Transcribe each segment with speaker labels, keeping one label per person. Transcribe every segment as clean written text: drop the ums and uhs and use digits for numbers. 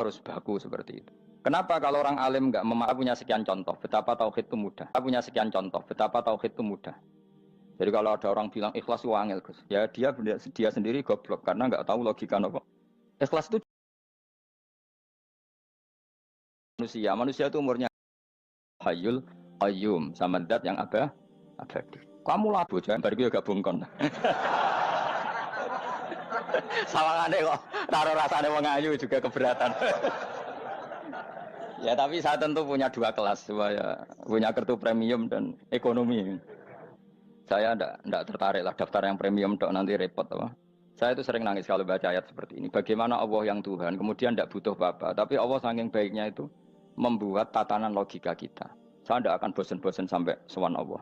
Speaker 1: harus baku seperti itu. Kenapa kalau orang alim enggak punya sekian contoh betapa tauhid itu mudah. Punya sekian contoh betapa tauhid itu mudah. Jadi kalau ada orang bilang ikhlas itu angel, Gus. Ya dia sendiri goblok karena enggak tahu logika apa. Ikhlas itu manusia. Manusia itu umurnya Hayyul Qayyum sama zat yang abadi. Kamu lah bocah, bariku ya gak bungkon. Sawangane kok taruh rasane wong ayu juga keberatan. Ya tapi saya tentu punya dua kelas, punya kartu premium dan ekonomi. Saya enggak tertarik lah daftar yang premium dok nanti repot apa. Saya itu sering nangis kalau baca ayat seperti ini. Bagaimana Allah yang Tuhan kemudian tidak butuh apa-apa, tapi Allah saking baiknya itu membuat tatanan logika kita. Saya tidak akan bosan-bosan sampai sowan Allah.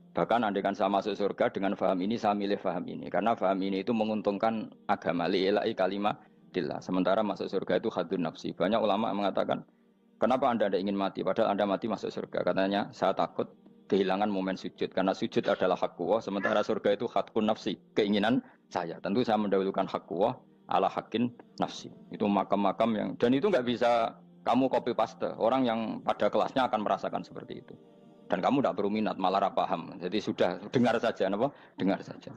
Speaker 1: Bahkan andaikan saya masuk surga dengan faham ini, saya milih faham ini. Karena faham ini itu menguntungkan agama. Li'ilai kalimatillah. Sementara masuk surga itu khadun nafsi. Banyak ulama mengatakan, kenapa Anda tidak ingin mati? Padahal Anda mati masuk surga. Katanya, saya takut kehilangan momen sujud. Karena sujud adalah hak Allah. Sementara surga itu khadun nafsi. Keinginan saya. Tentu saya mendahulukan hak Allah ala hakin nafsi. Itu makam-makam yang... Dan itu nggak bisa kamu copy paste. Orang yang pada kelasnya akan merasakan seperti itu. Dan kamu tidak perlu minat, malah paham. Jadi sudah dengar saja, apa? Dengar saja.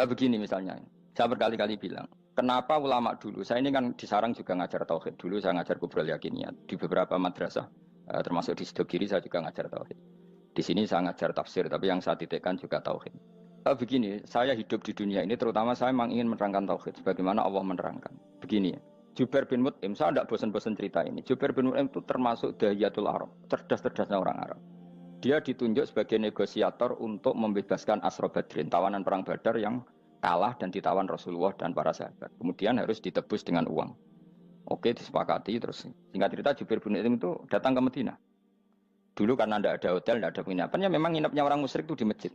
Speaker 1: Nah, begini misalnya, saya berkali-kali bilang, kenapa ulama dulu? Saya ini kan di Sarang juga ngajar tauhid. Dulu saya ngajar kubrul yakiniyat di beberapa madrasah, termasuk di Sidogiri saya juga ngajar tauhid. Di sini saya ngajar tafsir, tapi yang saya titikkan juga tauhid. Begini, saya hidup di dunia ini, terutama saya memang ingin menerangkan tauhid, sebagaimana Allah menerangkan. Begini ya. Jubair bin Mut'im, saya tidak bosan-bosan cerita ini. Jubair bin Mut'im itu termasuk dahiyatul Arab, cerdas-cerdasnya orang Arab. Dia ditunjuk sebagai negosiator untuk membebaskan Asra Badrin, tawanan perang Badar yang kalah dan ditawan Rasulullah dan para sahabat. Kemudian harus ditebus dengan uang. Oke, disepakati terus. Singkat cerita Jubair bin Mut'im itu datang ke Madinah. Dulu karena tidak ada hotel, tidak ada penginapan, ya memang nginapnya orang musyrik itu di masjid.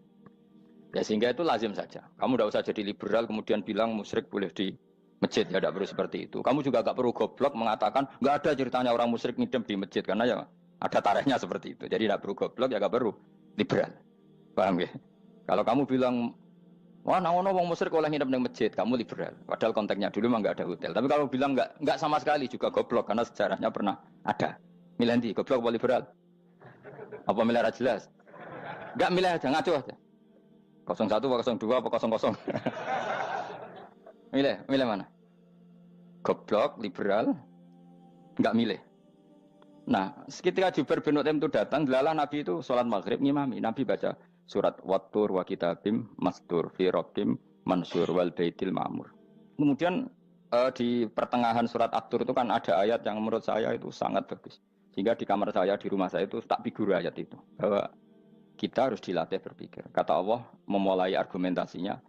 Speaker 1: Ya sehingga itu lazim saja. Kamu tidak usah jadi liberal kemudian bilang musyrik boleh di masjid, ya tidak perlu seperti itu. Kamu juga gak perlu goblok mengatakan nggak ada ceritanya orang musyrik ngidam di masjid karena ya ada tarehnya seperti itu. Jadi tidak perlu goblok ya gak perlu liberal. Paham ya? Kalau kamu bilang wah naono wong musyrik oleh ngidam di masjid, kamu liberal. Padahal konteksnya dulu memang nggak ada hotel. Tapi kalau bilang nggak sama sekali juga goblok karena sejarahnya pernah ada. Milih nanti goblok apa liberal? Apa milih jelas? Nggak milih aja ngaco aja. 01 apa 02 apa 00. Milih mana? Goblok, liberal, enggak milih. Nah, ketika Jubair bin Mut'im itu datang, delalah Nabi itu sholat maghrib ngimami. Nabi baca surat Wattur wa kitabim mastur fi rabbim mansur wal baitil ma'mur. Kemudian di pertengahan surat At-Tur itu kan ada ayat yang menurut saya itu sangat bagus. Sehingga di kamar saya, di rumah saya itu tak figur ayat itu. Bahwa kita harus dilatih berpikir. Kata Allah memulai argumentasinya,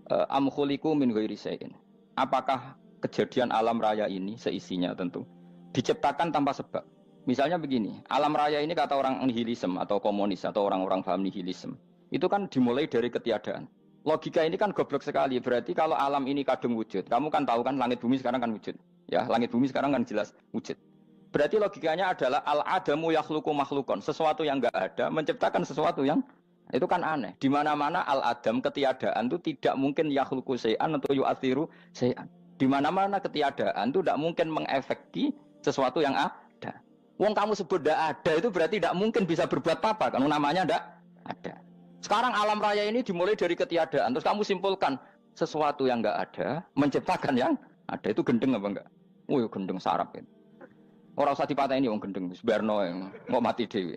Speaker 1: am khuliqu min ghairi syai'in. Apakah kejadian alam raya ini seisinya tentu diciptakan tanpa sebab. Misalnya begini, alam raya ini kata orang nihilisme atau komunis atau orang-orang paham nihilisme, itu kan dimulai dari ketiadaan. Logika ini kan goblok sekali. Berarti kalau alam ini kadung wujud, kamu kan tahu kan langit bumi sekarang kan wujud. Ya, langit bumi sekarang kan jelas wujud. Berarti logikanya adalah al-adamu yakhluqu makhlukon, sesuatu yang enggak ada menciptakan sesuatu yang itu kan aneh. Di mana-mana al-adam ketiadaan itu tidak mungkin yakhluqu syai'an atau yu'athiru syai'an. Di mana-mana ketiadaan itu tidak mungkin mengefeki sesuatu yang ada. Wong kamu sebut tidak ada itu berarti tidak mungkin bisa berbuat apa-apa karena namanya tidak ada. Sekarang alam raya ini dimulai dari ketiadaan. Terus kamu simpulkan sesuatu yang enggak ada menciptakan yang ada, itu gendeng apa enggak? Oh, gendeng sarap itu. Orang usah dipatahin wong gendeng, sebarno yang mau mati dewi.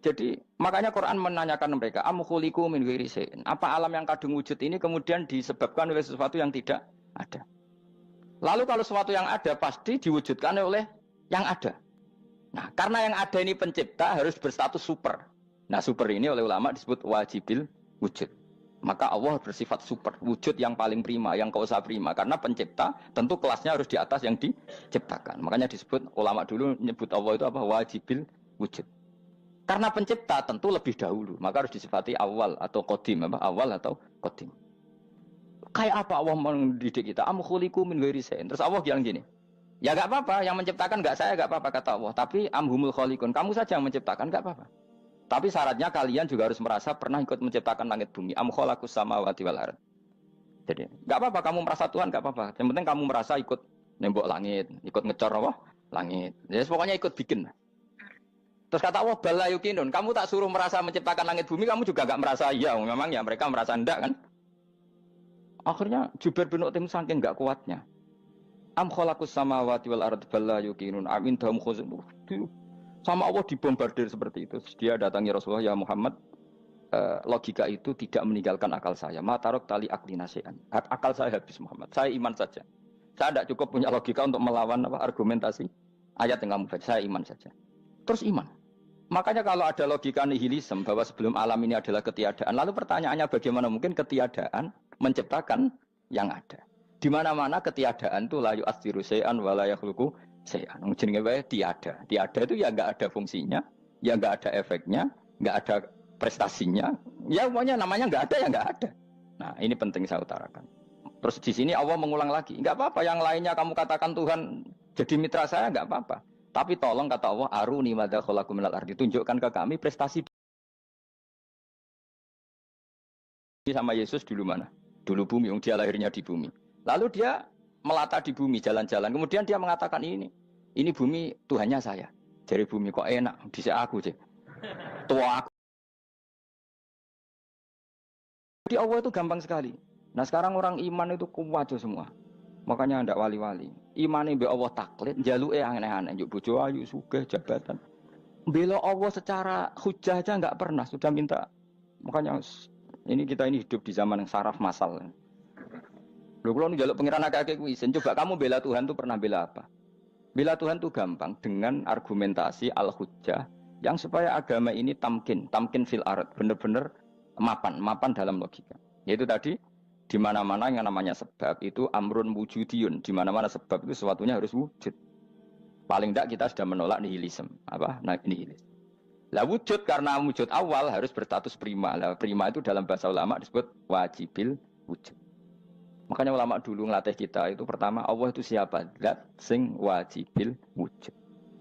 Speaker 1: Jadi makanya Quran menanyakan mereka, am khuliqu min ghairi syai'in. Apa alam yang kadung wujud ini kemudian disebabkan oleh sesuatu yang tidak ada. Lalu kalau sesuatu yang ada pasti diwujudkan oleh yang ada. Nah, karena yang ada ini pencipta harus berstatus super. Nah, super ini oleh ulama disebut wajibil wujud. Maka Allah bersifat super, wujud yang paling prima, yang kausa prima. Karena pencipta tentu kelasnya harus di atas yang diciptakan. Makanya disebut ulama dulu menyebut Allah itu apa? Wajibil wujud. Karena pencipta tentu lebih dahulu, maka harus disifati awal atau qadim, apa? Awal atau qadim. Kayak apa Allah mendidik kita? Am khuliqu min ghairi syai'in. Terus Allah bilang gini, ya enggak apa-apa, yang menciptakan enggak saya, enggak apa-apa kata Allah. Tapi amhumul khaliqun, kamu saja yang menciptakan, enggak apa-apa. Tapi syaratnya kalian juga harus merasa pernah ikut menciptakan langit bumi. Am khalaqus samawati wal ardh. Jadi nggak apa-apa kamu merasa Tuhan nggak apa-apa. Yang penting kamu merasa ikut nembok langit, ikut ngecor apa? Langit. Jadi pokoknya ikut bikin. Terus kata Allah bala yukinun, kamu tak suruh merasa menciptakan langit bumi, kamu juga nggak merasa iya, memang ya mereka merasa enggak kan? Akhirnya Jubair bin Mut'im saking nggak kuatnya. Am khalaqus samawati wal ardi bala yukinun amin dahum khuzun. Sama Allah dibombardir seperti itu. Terus dia datangi Rasulullah, ya Muhammad, logika itu tidak meninggalkan akal saya. Matarok tali akli nasian. Akal saya habis Muhammad. Saya iman saja. Saya tidak cukup punya logika untuk melawan argumentasi ayat yang kamu baca. Saya iman saja. Terus iman. Makanya kalau ada logika nihilisme bahwa sebelum alam ini adalah ketiadaan, lalu pertanyaannya bagaimana mungkin ketiadaan menciptakan yang ada? Di mana-mana ketiadaan itu la yu'atsiru syai'an wa la yakhluqu syai'an. Jenenge wae tiada. Tiada itu ya enggak ada fungsinya, ya enggak ada efeknya, enggak ada prestasinya. Ya pokoknya namanya enggak ada ya enggak ada. Nah, ini penting saya utarakan. Terus di sini Allah mengulang lagi, enggak apa-apa yang lainnya kamu katakan Tuhan jadi mitra saya enggak apa-apa. Tapi tolong kata Allah, aruni madza khalaqu minal ardi, tunjukkan ke kami prestasi sama Yesus dulu mana? Dulu bumi, dia lahirnya di bumi. Lalu dia melata di bumi, jalan-jalan. Kemudian dia mengatakan ini bumi Tuhannya saya. Jadi bumi kok enak, bisa aku sih. Tua aku. Di Allah itu gampang sekali. Nah sekarang orang iman itu kuat semua. Makanya ndak wali-wali. Imane mbek Allah taklid, njaluke aneh-aneh, njuk bojo ayu, sugih, jabatan. Bela Allah secara hujah aja enggak pernah, sudah minta. Makanya ini kita hidup di zaman yang saraf massal. Lho kula njaluk pengiran akeh-akeh kuwi, coba kamu bela Tuhan tuh pernah bela apa? Bela Tuhan tuh gampang dengan argumentasi al-hujjah yang supaya agama ini tamkin fil ard, benar-benar mapan dalam logika. Yaitu tadi di mana-mana yang namanya sebab itu amrun wujudiyun, di mana-mana sebab itu sesuatunya harus wujud. Paling tidak kita sudah menolak nihilisme. Apa? Nah, nihilisme. Lah wujud karena wujud awal harus berstatus prima. Lah prima itu dalam bahasa ulama disebut wajibil wujud. Makanya ulama dulu ngelatih kita itu pertama Allah itu siapa? Zat sing wajibil wujud.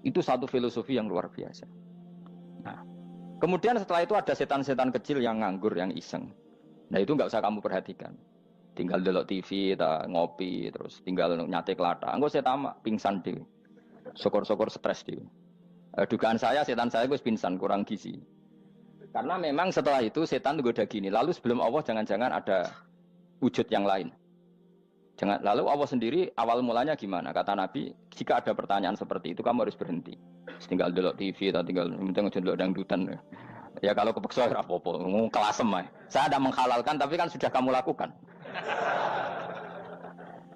Speaker 1: Itu satu filosofi yang luar biasa. Nah, kemudian setelah itu ada setan-setan kecil yang nganggur, yang iseng. Nah itu nggak usah kamu perhatikan. Tinggal delok TV, ngopi, terus tinggal nyate kelata. Engko setan pingsan dhewe. Syukur-syukur stres dhewe. Dugaan saya setan saya gue pingsan, kurang gizi. Karena memang setelah itu setan itu udah gini. Lalu sebelum Allah jangan-jangan ada wujud yang lain. Lalu Allah sendiri awal mulanya gimana? Kata Nabi, jika ada pertanyaan seperti itu kamu harus berhenti. Tinggal delok TV atau tinggal delok dangdutan. Ya kalau kepeksa apa-apa, kelasem ae. Saya ada menghalalkan tapi kan sudah kamu lakukan.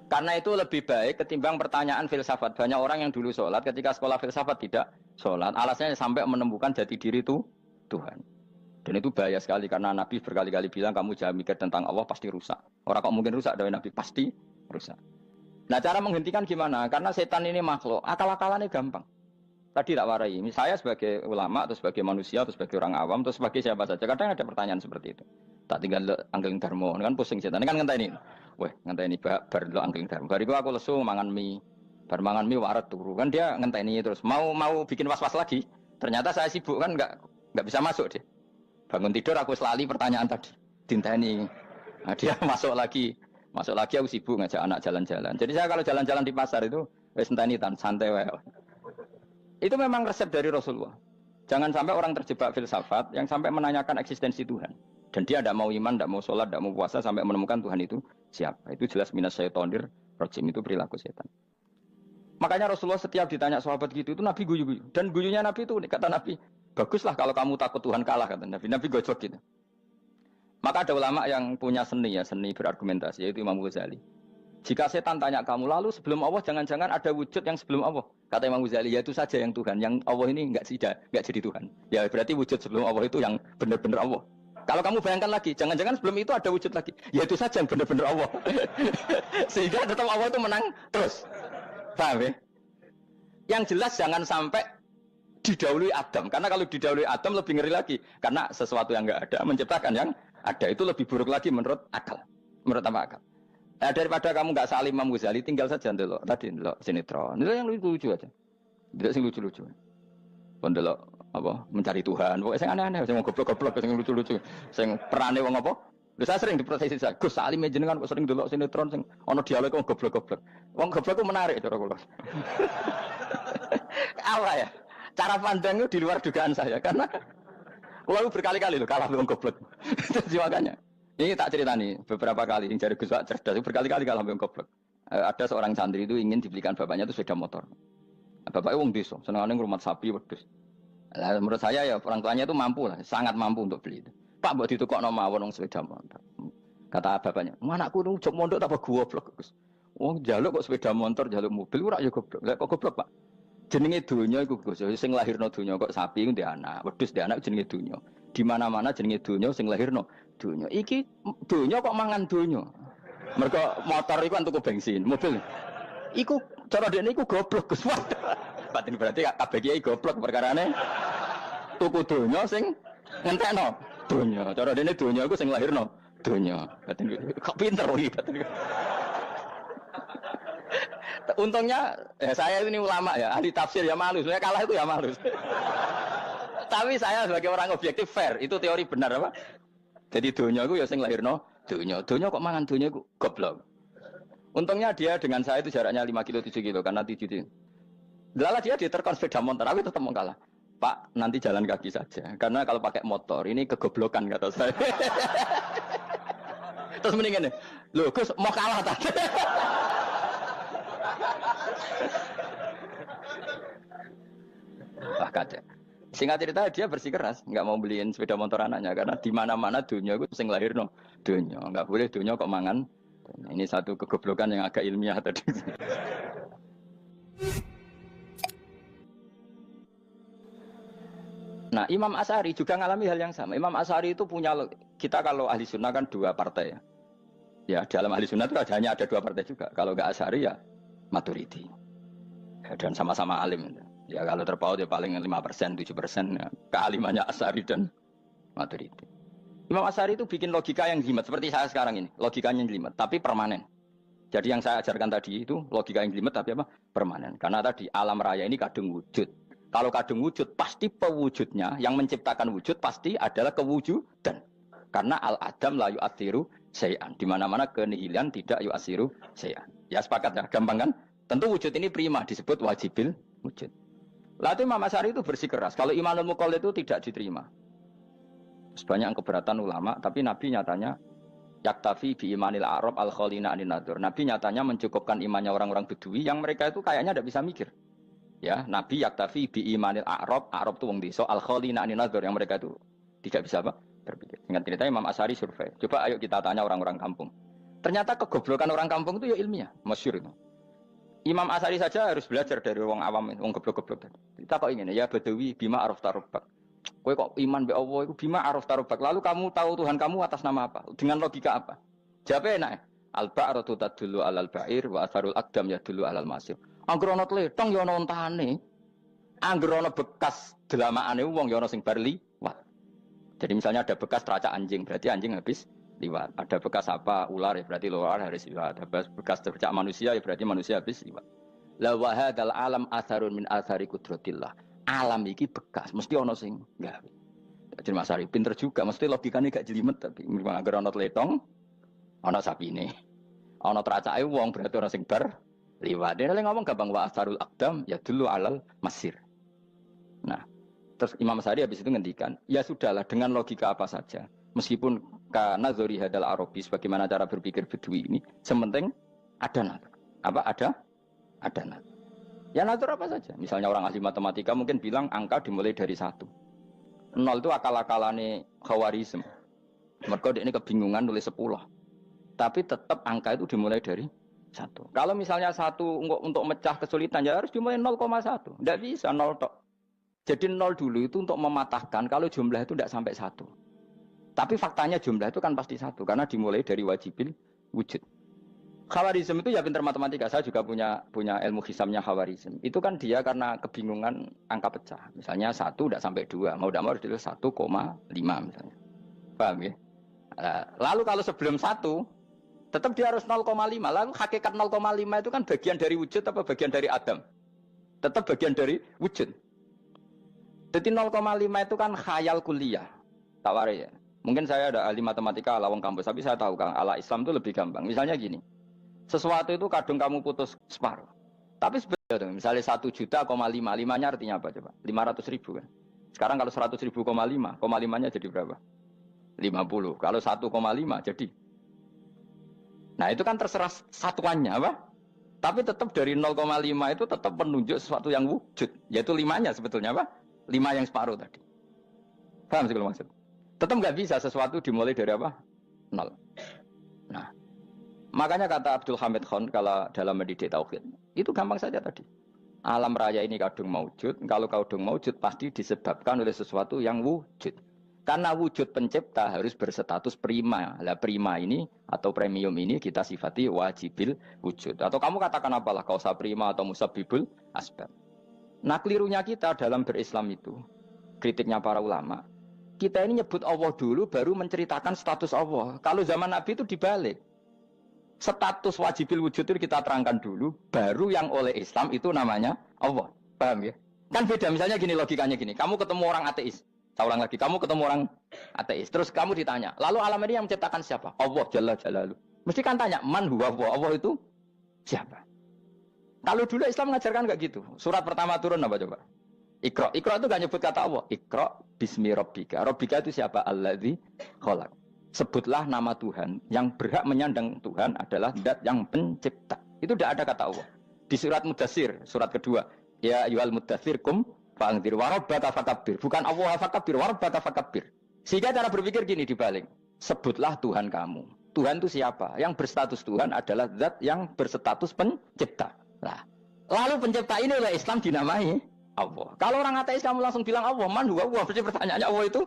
Speaker 1: Karena itu lebih baik ketimbang pertanyaan filsafat. Banyak orang yang dulu sholat, ketika sekolah filsafat tidak sholat. Alasannya sampai menemukan jati diri itu Tuhan. Dan itu bahaya sekali karena Nabi berkali-kali bilang kamu jangan mikir tentang Allah pasti rusak. Orang kok mungkin rusak dari Nabi pasti rusak. Nah cara menghentikan gimana? Karena setan ini makhluk, akal-akalannya gampang. Tadi tak warai. Saya sebagai ulama atau sebagai manusia atau sebagai orang awam atau sebagai siapa saja. Kadang ada pertanyaan seperti itu. Tak tinggal anggeling dharma, kan pusing setan. Ini kan ngenteni. Weh, ngenteni bar lo anggeling dharma. Bariku aku lesu mangan mie. Bar mangan mie waret turu. Kan dia ngenteni terus. Mau bikin was-was lagi. Ternyata saya sibuk kan enggak bisa masuk deh. Bangun tidur aku selali pertanyaan tadi. Dinteni. Nah, dia masuk lagi aku sibuk ngajak anak jalan-jalan. Jadi saya kalau jalan-jalan di pasar itu wis enteni santai wae. Itu memang resep dari Rasulullah. Jangan sampai orang terjebak filsafat yang sampai menanyakan eksistensi Tuhan. Dan dia tidak mau iman, tidak mau sholat, tidak mau puasa sampai menemukan Tuhan itu siapa. Itu jelas minas syaitonir rajim, itu perilaku setan. Makanya Rasulullah setiap ditanya sahabat gitu itu Nabi guyu-guyu. Dan guyunya Nabi itu kata Nabi, baguslah kalau kamu takut Tuhan kalah kata Nabi. Nabi gojok gitu. Maka ada ulama yang punya seni berargumentasi yaitu Imam Ghazali. Jika setan tanya kamu lalu sebelum Allah jangan-jangan ada wujud yang sebelum Allah. Kata Imam Ghazali ya itu saja yang Tuhan. Yang Allah ini enggak jadi Tuhan. Ya berarti wujud sebelum Allah itu yang benar-benar Allah. Kalau kamu bayangkan lagi, jangan-jangan sebelum itu ada wujud lagi. Ya itu saja yang benar-benar Allah. Sehingga tetap Allah itu menang terus. Paham ya? Yang jelas jangan sampai didahului Adam. Karena kalau didahului Adam lebih ngeri lagi. Karena sesuatu yang enggak ada menciptakan yang ada itu lebih buruk lagi menurut akal. Menurut apa akal? Nah, daripada kamu nggak salim Imam Ghazali, tinggal saja ndelok tadi ndelok sinetron. Itu yang lucu-lucu aja. Ndelok sing lucu-lucu. Ndelok apa mencari Tuhan. Pokoknya sing aneh-aneh, sing goblok-goblok, sing lucu-lucu. Sing perane wong apa? Lha saya sering diprotes saya, Gus Salim jenengan kok sering delok sinetron sing ana dialog wong goblok-goblok. Wong goblok ku menarik cara kula. Apa ya? Cara pandang itu di luar dugaan saya karena kula berkali-kali lho kalah wong goblok. Jadi makanya ini tak cerita nih beberapa kali yang jari Gus Wak cerdas berkali-kali kalah wong goblok. Ada seorang santri itu ingin dibelikan bapaknya itu sepeda motor. Bapaknya wong desa, senengane ngrumat sapi wedhus. Lah menurut saya ya orang tuanya itu mampu lah, sangat mampu untuk beli itu. Pak mbok ditukokno mawon wong sepeda motor. Kata bapaknya, "Anakku nu jog mondok tak goblok, Gus. Wong njaluk kok sepeda motor, njaluk mobil ora ya goblok. Lah kok goblok, Pak? Jenenge donya iku Gus. Sing lahirno donya kok sapi iku ndek anak, wedhus ndek anak jenenge donya. Di mana-mana jenenge donya sing lahirno donya. Iki donya kok mangan donya. Mergo motor iku kan tuku bensin, mobil. Iku cara dekne iku goblok, Gus. Batin berarti kabeh kiai goblok perkarane tuku donya sing ngentekno donya. Cara dene donya iku sing lahirno donya. Batin kok pinter iki batin. Untungnya saya ini ulama ya, ahli tafsir ya malu. Saya kalah itu ya malu. Tapi saya sebagai orang objektif fair, itu teori benar apa? Jadi donya iku ya sing lahirno donya. Donya kok mangan donya iku goblok. Untungnya dia dengan saya itu jaraknya 5 kilo 7 kilo karena 7 kilo. Lala dia diterkon sepeda motor, tapi tetap mau kalah. Pak, nanti jalan kaki saja. Karena kalau pakai motor, ini kegoblokan kata saya. Terus mendingan nih, loh Gus mau kalah tadi. Wah kaca. Singkat cerita dia bersikeras, nggak mau beliin sepeda motor anaknya karena di mana-mana dunia gue sing lahir no dunia, nggak boleh dunia kok mangan. Ini satu kegoblokan yang agak ilmiah tadi. Nah, Imam Asy'ari juga ngalami hal yang sama. Imam Asy'ari itu punya, kita kalau ahli sunnah kan 2 partai ya. Ya, dalam ahli sunnah itu hanya ada 2 partai juga. Kalau nggak Asy'ari ya Maturidi. Ya, dan sama-sama alim. Ya kalau terpaut ya paling 5%, 7% ya. Kealimannya Asy'ari dan Maturidi. Imam Asy'ari itu bikin logika yang jelimet seperti saya sekarang ini. Logikanya jelimet, tapi permanen. Jadi yang saya ajarkan tadi itu logika yang jelimet tapi apa? Permanen. Karena tadi alam raya ini kadung wujud. Kalau kadung wujud, pasti pewujudnya, yang menciptakan wujud pasti adalah kewujudan. Karena al-adam la yu'athiru syai'an. Di mana-mana kenihilan tidak yu'athiru syai'an. Ya sepakat ya, gampang kan? Tentu wujud ini prima, disebut wajibil wujud. Lalu Imam Asy'ari itu bersikeras. Kalau imanul muqallid itu tidak diterima. Sebanyak keberatan ulama, tapi Nabi nyatanya yaktafi bi imanil Arab al-khalina anin nadur. Nabi nyatanya mencukupkan imannya orang-orang Bedui yang mereka itu kayaknya tidak bisa mikir. Ya, Nabi yaktafi bi imanil Arab itu wong desa al-khalina anin nadur yang mereka itu tidak bisa apa? Berpikir. Ingat cerita Imam Asy'ari survei. Coba ayo kita tanya orang-orang kampung. Ternyata kegoblokan orang kampung itu ya ilmiah, masyhur itu. Imam Asy'ari saja harus belajar dari wong awam, wong goblok-goblok. Kita kok ingin ya Badawi bima araf tarubbak. Kowe kok iman be Allah itu bima araf tarubbak. Lalu kamu tahu Tuhan kamu atas nama apa? Dengan logika apa? Jawabnya enak. Al-ba'ratu tadullu 'alal ba'ir wa atharul aqdam yadullu 'alal masir. Angger ana tletong ya ana ontane. Angger ana bekas delamaane wong ya ana sing bar liwat. Jadi misalnya ada bekas teracak anjing, berarti anjing habis liwat. Ada bekas apa ular ya berarti ular harus liwat. Ada bekas teracak manusia ya berarti manusia habis liwat. La wa hadzal alam atharun min athari qudratillah. Alam iki bekas, mesti ana sing gawe. Jadi Mas Ari pinter juga, mesti logikane gak jelimet tapi angger ana tletong, ana sapine. Ana teracake wong berarti ana sing bar liwat. Dia ngomong gampang wa asarul aqdam ya dulu alal masir. Nah, terus Imam Asy'ari habis itu ngendikan, ya sudahlah dengan logika apa saja. Meskipun karena zori hadal Arabi sebagaimana cara berpikir Bedui ini, sementing ada natur. Apa ada natur. Ya natur apa saja. Misalnya orang ahli matematika mungkin bilang angka dimulai dari 1. 0 itu akal-akalane Khawarizm. Mergo ini kebingungan nulis 10. Tapi tetap angka itu dimulai dari 1. Kalau misalnya 1 untuk mecah kesulitan ya harus dimulai 0,1. Tidak bisa 0 tok. Jadi 0 dulu itu untuk mematahkan kalau jumlah itu tidak sampai 1. Tapi faktanya jumlah itu kan pasti 1 karena dimulai dari wajibil wujud. Khawarizm itu ya pintar matematika. Saya juga punya ilmu hisamnya Khawarizm. Itu kan dia karena kebingungan angka pecah. Misalnya 1 tidak sampai 2. Mau tidak mau harus ditulis 1,5 misalnya. Paham ya? Lalu kalau sebelum 1 tetap dia harus 0,5. Lalu hakikat 0,5 itu kan bagian dari wujud apa bagian dari Adam? Tetap bagian dari wujud. Jadi 0,5 itu kan khayal kuliah. Tawari ya. Mungkin saya ada ahli matematika ala wong kampus, tapi saya tahu Kang, ala Islam itu lebih gampang. Misalnya gini, sesuatu itu kadang kamu putus separuh. Tapi sebenarnya misalnya 1,5 juta, limanya artinya apa coba? 500.000 kan. Sekarang kalau 100.000, koma limanya jadi berapa? 50. Kalau 1,5 jadi. Nah itu kan terserah satuannya apa? Tapi tetap dari 0,5 itu tetap menunjuk sesuatu yang wujud. Yaitu limanya sebetulnya apa? 5 yang separuh tadi. Paham sih kalau maksud? Tetap nggak bisa sesuatu dimulai dari apa? 0. Nah, makanya kata Abdul Hamid Khan kalau dalam mendidik tauhid, itu gampang saja tadi. Alam raya ini kadung maujud, kalau kadung maujud pasti disebabkan oleh sesuatu yang wujud. Karena wujud pencipta harus berstatus prima. Lah prima ini atau premium ini kita sifati wajibil wujud. Atau kamu katakan apalah kausa prima atau musabbibul asbab. Nah kelirunya kita dalam berislam itu, kritiknya para ulama, kita ini nyebut Allah dulu baru menceritakan status Allah. Kalau zaman Nabi itu dibalik. Status wajibil wujud itu kita terangkan dulu, baru yang oleh Islam itu namanya Allah. Paham ya? Kan beda, misalnya gini logikanya gini, kamu ketemu orang ateis. Saya ulang lagi, kamu ketemu orang ateis, terus kamu ditanya, lalu alam ini yang menciptakan siapa? Allah Jalla Jalaluh. Mesti kan tanya, man huwa Allah? Allah itu siapa? Kalau dulu Islam mengajarkan enggak gitu. Surat pertama turun apa coba? Iqra. Iqra itu gak nyebut kata Allah. Iqra bismi rabbika. Rabbika itu siapa? Alladzi khalaq. Sebutlah nama Tuhan. Yang berhak menyandang Tuhan adalah zat yang pencipta. Itu tidak ada kata Allah. Di surat Mudatsir, surat kedua. Ya ayyuhal mudatsir kum fa'anzir wa rabbaka fakabbir. Bukan Allah fakabbir, wa rabbaka fakabbir. Sehingga cara berpikir gini dibalik. Sebutlah Tuhan kamu. Tuhan itu siapa? Yang berstatus Tuhan adalah zat yang berstatus pencipta. Nah, lalu pencipta ini oleh Islam dinamai Allah. Kalau orang ateis kamu langsung bilang Allah, man huwa Allah, pasti pertanyaannya Allah itu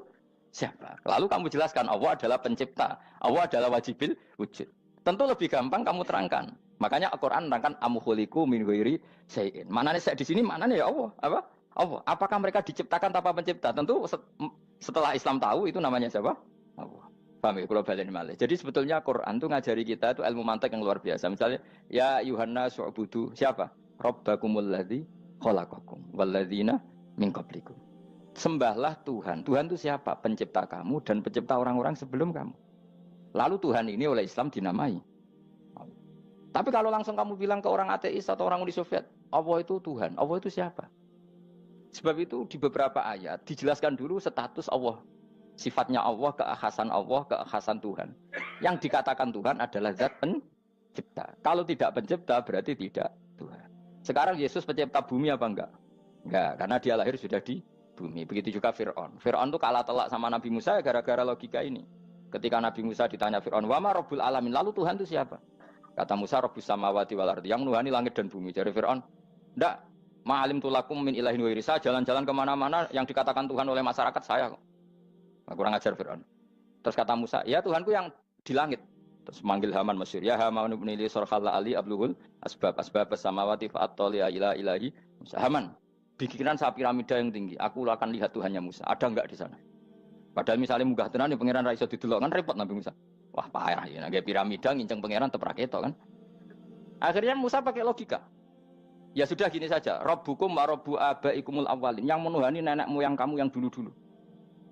Speaker 1: siapa? Lalu kamu jelaskan Allah adalah pencipta, Allah adalah wajibil wujud. Tentu lebih gampang kamu terangkan. Makanya Al-Qur'an menerangkan amkhuliqu min ghairi syai'in. Manane saya di sini manane ya Allah, apa? Allah. Apakah mereka diciptakan tanpa pencipta? Tentu setelah Islam tahu itu namanya siapa? Allah. Paham ya? Kalau balen malih. Jadi sebetulnya Quran itu ngajari kita itu ilmu mantik yang luar biasa. Misalnya ya Yuhanna su'budu siapa? Rabbakumul ladzi khalaqakum walladzina min qablikum. Sembahlah Tuhan. Tuhan itu siapa? Pencipta kamu dan pencipta orang-orang sebelum kamu. Lalu Tuhan ini oleh Islam dinamai. Tapi kalau langsung kamu bilang ke orang ateis atau orang Uni Soviet, Allah itu Tuhan. Allah itu siapa? Sebab itu di beberapa ayat dijelaskan dulu status Allah. Sifatnya Allah, keakhasan Tuhan. Yang dikatakan Tuhan adalah zat pencipta. Kalau tidak pencipta berarti tidak Tuhan. Sekarang Yesus pencipta bumi apa enggak? Enggak, karena dia lahir sudah di bumi. Begitu juga Fir'aun. Fir'aun itu kalah telak sama Nabi Musa gara-gara logika ini. Ketika Nabi Musa ditanya Fir'aun, wa ma rabbul alamin? Lalu Tuhan itu siapa? Kata Musa, rabbus samawati wal ardi. Yang menuhani langit dan bumi. Jadi Fir'aun, enggak. Ma'alim tulakum min ilahin wa irisa. Jalan-jalan kemana-mana yang dikatakan Tuhan oleh masyarakat saya. Kurang ajar Fir'aun. Terus kata Musa, ya Tuhanku yang di langit. Terus manggil Haman Mesir. Ya Haman ibn Ili sorkhalla ali abluhul asbab samawati fa'attoli ila ilahi Musa. Haman, bikinan saya piramida yang tinggi. Aku akan lihat Tuhannya Musa. Ada enggak di sana? Padahal misalnya munggah tenan yang pangeran ra iso didelok kan repot Nabi Musa. Wah parah ya, nggak piramida nginceng pangeran teprak itu kan. Akhirnya Musa pakai logika. Ya sudah gini saja. Rabbukum wa rabbu abaikumul awwalin. Yang menuhani nenek moyang kamu yang dulu-dulu.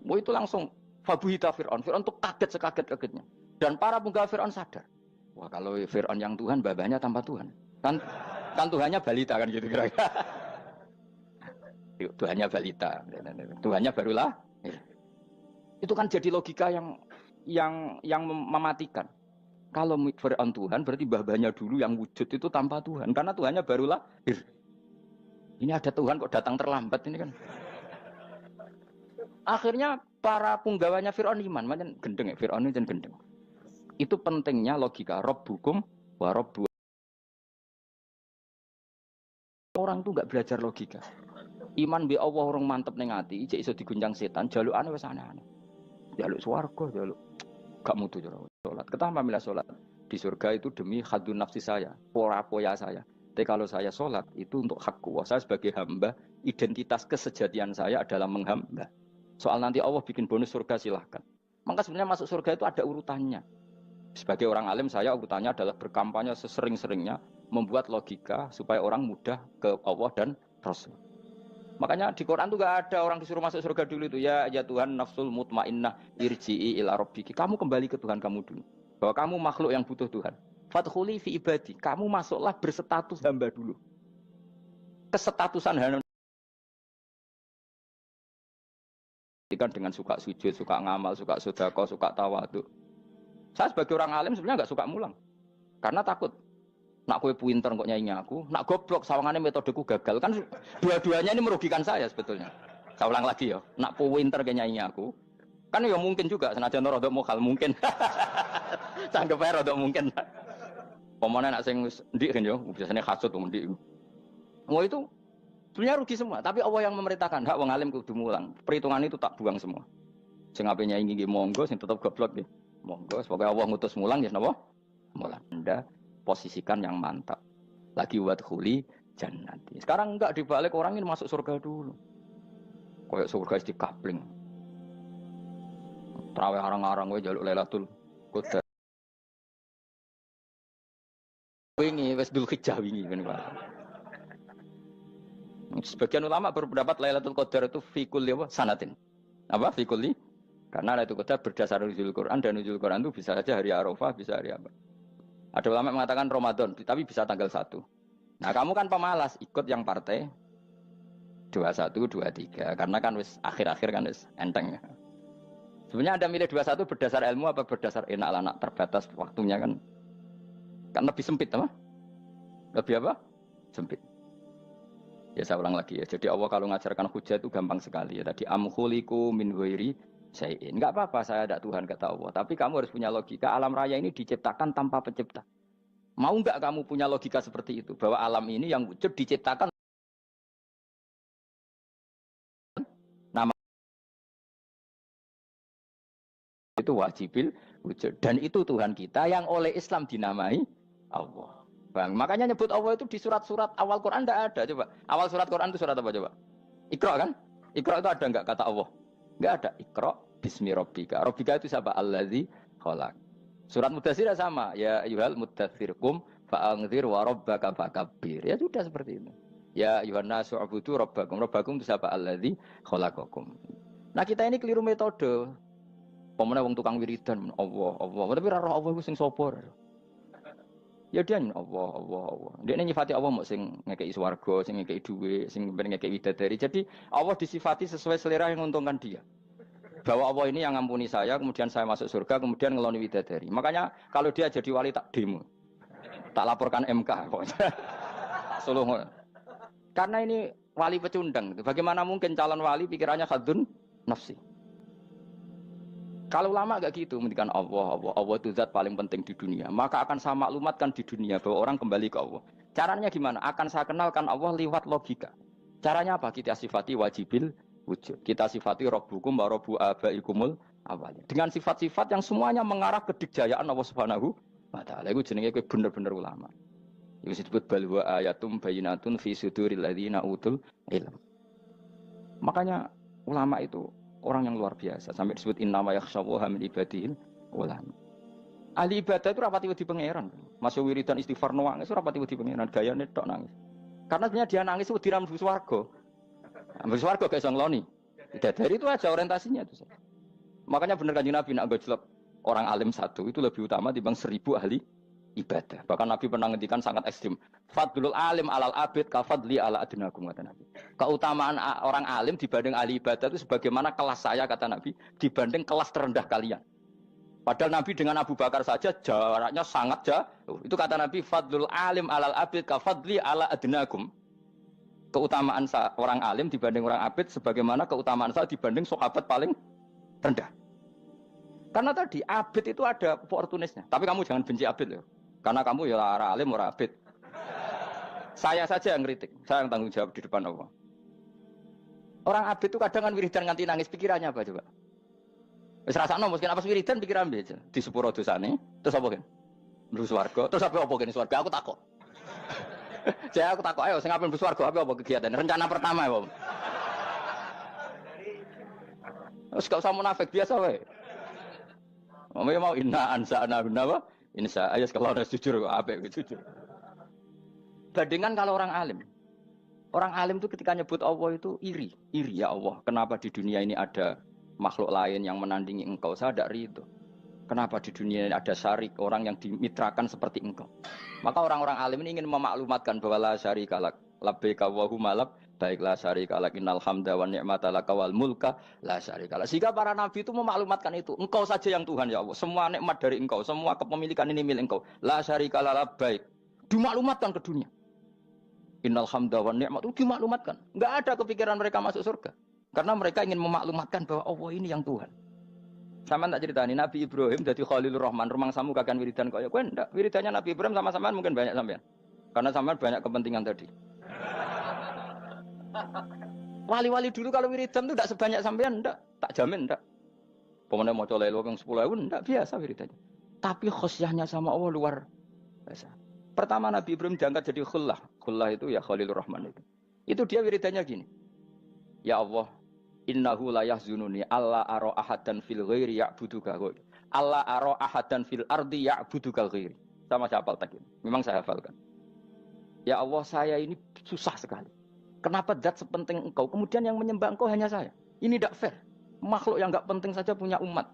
Speaker 1: Itu langsung fabuhita Fir'aun. Fir'aun itu kaget sekaget-kagetnya. Dan para penggawa Fir'aun sadar. Wah kalau Fir'aun yang Tuhan, babanya tanpa Tuhan. Kan Tuhannya balita kan gitu kira-kira. Tuhannya balita. Tuhannya barulah. Itu kan jadi logika yang mematikan. Kalau Fir'aun Tuhan berarti babanya dulu yang wujud itu tanpa Tuhan. Karena Tuhannya barulah. Ini ada Tuhan kok datang terlambat ini kan. Akhirnya para punggawanya Fir'aun iman, macam gendeng ya, Fir'aun itu gendeng. Itu pentingnya logika Rabbukum wa Rabbu. Orang tuh enggak belajar logika. Iman bi Allah orang mantep ning ati, cek iso diguncang setan, jalukane wis aneh-aneh. Jaluk swarga, jaluk gak mutu salat. Ketama milah salat. Di surga itu demi khadun nafsi saya, poya saya. Tapi kalau saya salat itu untuk hakku. Saya sebagai hamba, identitas kesejatian saya adalah menghamba. Soal nanti Allah bikin bonus surga silahkan. Maka sebenarnya masuk surga itu ada urutannya. Sebagai orang alim saya urutannya adalah berkampanye sesering-seringnya membuat logika supaya orang mudah ke Allah dan Rasul. Makanya di Quran tuh gak ada orang disuruh masuk surga dulu itu. Ya Tuhan nafsul mutmainnah irji'i ila rabbiki. Kamu kembali ke Tuhan kamu dulu. Bahwa kamu makhluk yang butuh Tuhan. Fadkhuli fi ibadi. Kamu masuklah berstatus hamba dulu. Kesetatusan hamba kan dengan suka sujud, suka ngamal, suka sedekah, suka tawadhu. Saya sebagai orang alim sebenarnya nggak suka mulang. Karena takut. Nak kue pinter kok nyanyi aku, nak goblok sawangannya metodeku gagal. Kan dua-duanya ini merugikan saya sebetulnya. Saya ulang lagi ya, nak pinter kayak nyanyi aku. Kan ya mungkin juga, senajan rodok mokal mungkin. Sanggep aja rodok mungkin. Pemana nak sing ndik kan yo, biasanya hasud ndik. Mau itu sebenarnya rugi semua, tapi Allah yang memerintahkan hak wong alim kudu mulang. Perhitungan itu tak buang semua. Sing ape nyanyi nggih monggo, sing tetep goblok nggih. Monggo, sebagai Allah ngutus mulang ya napa? Mulang. Anda posisikan yang mantap. Lagi wadkhuli jannati. Sekarang enggak dibalik orang ini masuk surga dulu. Kayak surga di kapling. Traweh arang-arang wae jaluk Lailatul Qadar. Wingi wis Dzulhijjah wingi kan Pak. Sebagian ulama berpendapat Lailatul Qadar itu fi kulli sanatin. Apa fi kulli? Karena Lailatul Qadar berdasar nuzul Quran dan nuzul Quran itu bisa saja hari Arafah, bisa hari apa. Ada ulama mengatakan Ramadan, tapi bisa tanggal 1. Nah, kamu kan pemalas ikut yang partai 21, 23 karena kan wis akhir-akhir kan wis enteng. Sebenarnya Anda milih 21 berdasar ilmu apa berdasar enak lah, nak terbatas waktunya kan. Kan lebih sempit apa? Lebih apa? Sempit. Ya saya ulang lagi ya. Jadi Allah kalau ngajarkan hujah itu gampang sekali ya. Tadi amkhuliku min ghairi syai'in. Enggak apa-apa saya ada Tuhan kata Allah, tapi kamu harus punya logika. Alam raya ini diciptakan tanpa pencipta. Mau enggak kamu punya logika seperti itu bahwa alam ini yang wujud diciptakan nama itu wajibil wujud dan itu Tuhan kita yang oleh Islam dinamai Allah. Bang, makanya nyebut Allah itu di surat-surat awal Quran enggak ada coba. Awal surat Quran itu surat apa coba? Iqra kan? Iqra itu ada enggak kata Allah? Enggak ada. Iqra bismi rabbika. Rabbika itu siapa? Allazi khalaq. Surat Mudatsir sama, ya ayyuhal mudatsir qum fa'anzir wa rabbaka fakabbir. Ya sudah seperti itu. Ya ayyuhan nasu ubudu rabbakum. Rabbakum itu siapa? Allazi khalaqakum. Nah, kita ini keliru metode. Pemene wong tukang wiridan Allah, Allah. Tapi ora roh Allah iku sing sapa? Ya dia Allah, Allah, Allah. Dia nyifati Allah mau sing ngekei swarga, sing ngekei dhuwit, sing ngekei widadari. Jadi Allah disifati sesuai selera yang menguntungkan dia. Bahwa Allah ini yang ngampuni saya, kemudian saya masuk surga, kemudian ngeloni widadari. Makanya kalau dia jadi wali tak demo. Tak laporkan MK. Suluh. Karena ini wali pecundang. Bagaimana mungkin calon wali pikirannya khadun nafsi. Kalau lama gak gitu, mendikan Allah itu zat paling penting di dunia. Maka akan saya maklumatkan di dunia bahwa orang kembali ke Allah. Caranya gimana? Akan saya kenalkan Allah lewat logika. Caranya apa? Kita sifati wajibil wujud. Kita sifati Rabbukum wa Rabbu abaikumul awalnya. Dengan sifat-sifat yang semuanya mengarah ke dikjayaan Allah Subhanahu wa taala. Iku jenenge kowe bener-bener ulama. Iku disebut bal wa ayatum bayyinatun fi suduril ladzina utul ilm. Makanya ulama itu orang yang luar biasa sampai disebut innama yakhshawaha min ibadil ulama. Ahli ibadah itu rapati wedi pangeran. Masuk wiridan istighfar nangis rapati wedi pangeran, gayane tok nangis. Karena sebenarnya dia nangis wedi ra mlebu swarga. Mlebu swarga gak iso ngloni. Dari itu aja orientasinya itu. Makanya bener Kanjeng Nabi nak gojlok orang alim satu itu lebih utama dibanding 1000 ahli ibadah. Bahkan Nabi pernah ngendikan sangat ekstrim. Fadlul alim alal abid ka fadli ala adnakum kata Nabi. Keutamaan orang alim dibanding ahli ibadah itu sebagaimana kelas saya kata Nabi dibanding kelas terendah kalian. Padahal Nabi dengan Abu Bakar saja jaraknya sangat jauh. Itu kata Nabi fadlul alim alal abid ka fadli ala adnakum. Keutamaan orang alim dibanding orang abid sebagaimana keutamaan saya dibanding sahabat paling rendah. Karena tadi abid itu ada oportunisnya. Tapi kamu jangan benci abid loh. Karena kamu ya orang alim, orang abid. Saya saja yang kritik, saya yang tanggung jawab di depan Allah. Orang abid itu kadang kan wiridan nganti nangis, pikirannya apa coba? Wis rasakno mungkin apa wiridan pikiran aja. Di sepuro dosane, terus apa kan? Mlebu swarga, terus apa kene swarga? Aku takok. Saya aku takok ayo sing ape mlebu swarga apa kegiatan? Rencana pertama ya, Om. Wis gak usah munafik biasa wae. Mau inna ansa'na apa? Insya Allah kalau harus jujur, apa jujur. Bandingkan kalau orang alim. Orang alim itu ketika nyebut Allah itu iri ya Allah. Kenapa di dunia ini ada makhluk lain yang menandingi engkau? Saya tidak ridho. Kenapa di dunia ini ada syarik, orang yang dimitrakan seperti engkau? Maka orang-orang alim ini ingin memaklumatkan bahwa la syarika lak, labbaika wa huma lak, baiklah syarika lak, innal hamda wa ni'mata laka wal mulka la syarika lak. Sehingga para nabi itu memaklumatkan itu. Engkau saja yang Tuhan ya Allah. Semua nikmat dari engkau, semua kepemilikan ini milik engkau. La syarika lak labbaik. Dimaklumatkan ke dunia. Innal hamda wa ni'mat itu dimaklumatkan. Enggak ada kepikiran mereka masuk surga. Karena mereka ingin memaklumatkan bahwa Allah ini yang Tuhan. Sama tak ceritani Nabi Ibrahim jadi Khalilur Rahman, rumang samu kakan wiridan kaya kowe ndak. Wiridannya Nabi Ibrahim sama-sama mungkin banyak sampean. Karena sampean banyak kepentingan tadi. Wali-wali dulu kalau wiridan itu tidak sebanyak sampean ndak, tak jamin ndak. Pemene maca lelo yang 10.000 ndak biasa wiridannya. Tapi khosyahnya sama Allah luar biasa. Pertama Nabi Ibrahim diangkat jadi khullah. Khullah itu ya Khalilur Rahman itu. Itu dia wiridannya gini. Ya Allah, innahu la yahzununi alla ara ahadan fil ghairi ya'buduka ghairi. Alla ara ahadan fil ardi ya'buduka ghairi. Sama saya hafal tadi. Memang saya hafalkan. Ya Allah, saya ini susah sekali. Kenapa zat sepenting engkau kemudian yang menyembah engkau hanya saya? Ini tidak fair. Makhluk yang enggak penting saja punya umat.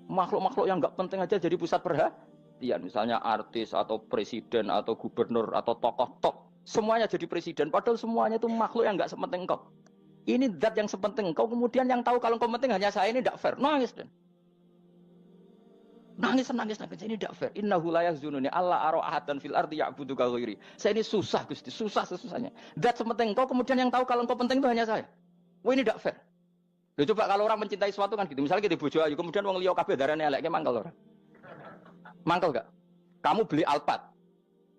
Speaker 1: Makhluk-makhluk yang enggak penting aja jadi pusat perhatian. Misalnya artis atau presiden atau gubernur atau tokoh top. Semuanya jadi presiden. Padahal semuanya itu makhluk yang enggak sepenting engkau. Ini zat yang sepenting engkau, kemudian yang tahu kalau engkau penting hanya saya, ini tidak fair. Nangis dan nangis. Ini tidak fair. Innahu la yahzununi alla ara ahadan fil ardi ya'buduka ghairi. Saya ini susah Gusti, susah-susahnya. Zat sepenting engkau, kemudian yang tahu kalau engkau penting itu hanya saya. Wah, ini tidak fair. Loh, coba kalau orang mencintai sesuatu kan gitu. Misalnya kita bojo ayu, kemudian wong liya kabeh darane elek, mangkel ora? Mangkel enggak? Kamu beli Alphard.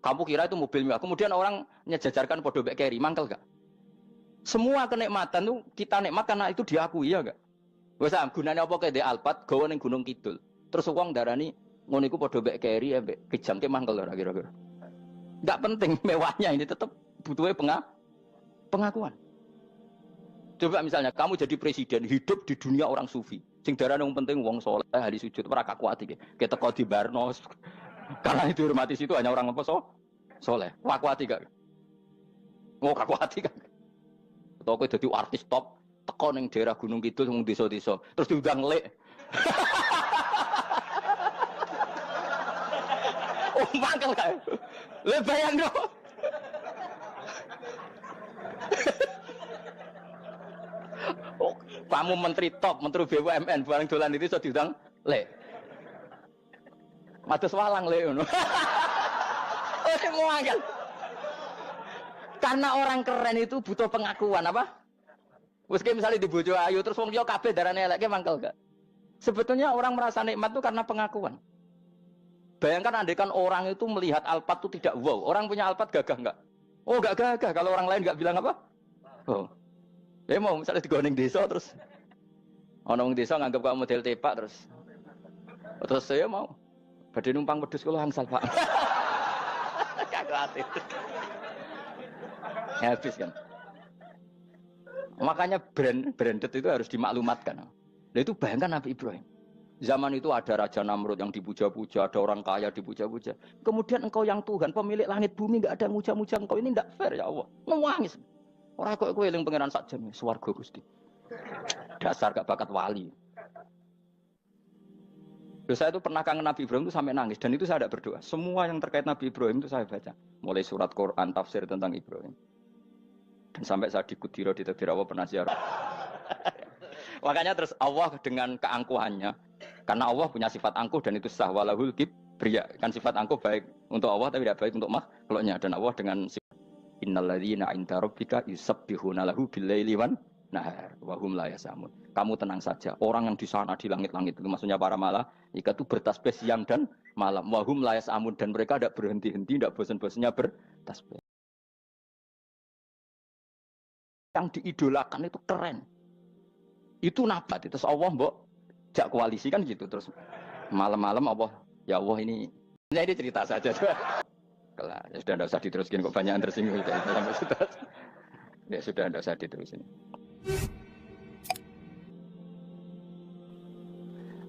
Speaker 1: Kamu kira itu mobil mewah. Kemudian orang nyejajarkan podo mek keri, mangkel enggak? Semua kenikmatan itu kita nikmat karena itu diakui ya enggak? Wes gunane apa kayak di Alphard gawe ning Gunung Kidul. Terus wong darani ngono iku padha mek keri ambek kejamke mangkel ora kira-kira. Enggak penting mewahnya ini tetap butuhnya pengakuan. Coba misalnya kamu jadi presiden hidup di dunia orang sufi. Sing darane wong penting wong saleh ahli sujud ora kakuat iki. Kita teko di Barnos. Karena itu hormati situ hanya orang apa soleh. Kakuat gak? Oh kakuat gak? Atau kowe dadi artis top, teko ning daerah Gunung Kidul wong desa-desa, terus diundang lek. Oh, mangkel kae. Le bayangno. Oh, kamu menteri top, menteri BUMN, barang dolan itu iso diundang lek. Mados walang lek ngono. Oh, mangkel. Karena orang keren itu butuh pengakuan apa? Wes misalnya di bojo ayu terus wong liya kabeh darane elek mangkel gak? Sebetulnya orang merasa nikmat itu karena pengakuan. Bayangkan andekan orang itu melihat Alphard itu tidak wow. Orang punya Alphard gagah enggak? Oh enggak gagah. Kalau orang lain enggak bilang apa? Oh. Ya mau misalnya digoning desa terus orang desa nganggap kamu model tepak terus saya mau badhe numpang wedhus kula angsal Pak. Kagak hati. Habis kan. Makanya branded itu harus dimaklumatkan. Nah itu bayangkan Nabi Ibrahim. Zaman itu ada Raja Namrud yang dipuja-puja, ada orang kaya dipuja-puja. Kemudian engkau yang Tuhan, pemilik langit bumi, enggak ada muja-muja engkau, ini enggak fair ya Allah. Nangis. Ora kok kowe eling pangeran sak jam swarga Gusti. Dasar gak bakat wali. Terus saya itu pernah kangen Nabi Ibrahim itu sampai nangis dan itu saya tidak berdoa. Semua yang terkait Nabi Ibrahim itu saya baca. Mulai surat Quran, tafsir tentang Ibrahim. Dan sampai saya di Kudiro, di Tadirawa pernah ziarah. Makanya terus Allah dengan keangkuhannya. Karena Allah punya sifat angkuh dan itu sah. Walahul kibriya. Kan sifat angkuh baik untuk Allah tapi tidak baik untuk makhluknya. Dan Allah dengan sifat innalladzina 'inda rabbika yusabbihuna lahu bil-laili wan nahar wa hum la yasamun. Kamu tenang saja. Orang yang di sana di langit-langit itu maksudnya para malaikat itu bertasbih siang dan malam. Wa hum la yasamun dan mereka tidak berhenti-henti, tidak bosan-bosannya bertasbih. Yang diidolakan itu keren. Itu nabat itu Allah mbok jak koalisi kan gitu terus malam-malam Allah ya Allah ini cerita saja. Kelar ya sudah tidak usah diteruskin kok banyak yang tersinggung itu sampai sudah. Ya sudah tidak usah diterusin.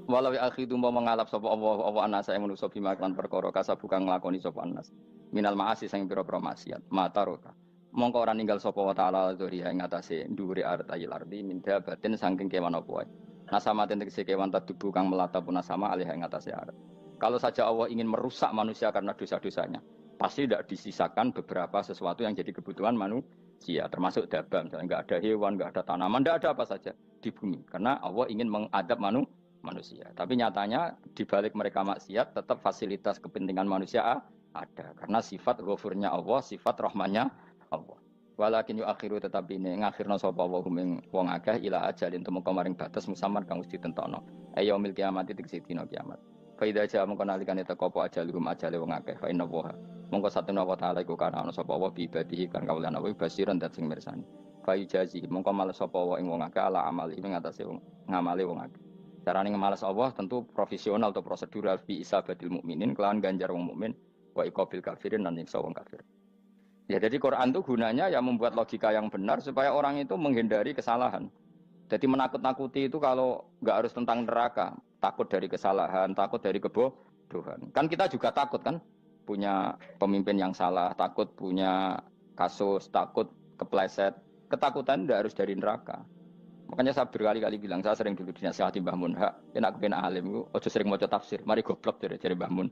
Speaker 1: Walau akhidu mau mengalap sapa Allah anas yang manusa bima kan perkara kasab bukan nglakoni sapa anas. Minal ma'asi sing pira-pira maksiat. Mata roka. Mongko ora ninggal sapa wa taala dzuriya ing atase ndhuwure artayil ardi minda batin saking kewan apa wae. Nasama tegese kewan tadubu kang melata pun sama alih ing atase arat. Kalau saja Allah ingin merusak manusia karena dosa-dosanya, pasti tidak disisakan beberapa sesuatu yang jadi kebutuhan manusia, termasuk dabam, misalnya nggak ada hewan, nggak ada tanaman, nggak ada apa saja di bumi, karena Allah ingin mengadab manusia. Tapi nyatanya di balik mereka maksiat, tetap fasilitas kepentingan manusia ada, karena sifat ghafurnya Allah, sifat rahmannya Allah. Walakin yu akhiru tetap ini ngakhirna sapa wa hum wong akeh ila ajalin temu kemaring batas musamman kang wis ditentono. Ayo mil kiamat tegese dina kiamat. Fa idza jaa mongko nalikane teko apa ajalum ajale wong akeh fa inna wa mongko satuna wa taala iku kana ana sapa wa bi ibadihi kan kawulan wa basiran dat sing mirsani. Fa ijazi mongko males sapa wa ing wong akeh ala amali ing atase wong ngamali wong akeh. Carane ngemales Allah tentu profesional atau prosedural bi isabatil mukminin kelawan ganjar wong mukmin wa iqabil kafirin lan nyiksa wong kafir. Ya jadi Quran itu gunanya ya membuat logika yang benar supaya orang itu menghindari kesalahan. Jadi menakut-nakuti itu kalau nggak harus tentang neraka, takut dari kesalahan, takut dari kebodohan. Kan kita juga takut kan punya pemimpin yang salah, takut punya kasus, takut kepleset. Ketakutan tidak harus dari neraka. Makanya saya berkali-kali bilang, saya sering dulu dinasihati Mbah Mun, enak kena alim, ojo sering mau tafsir, mari goblok dari Mbah Mun.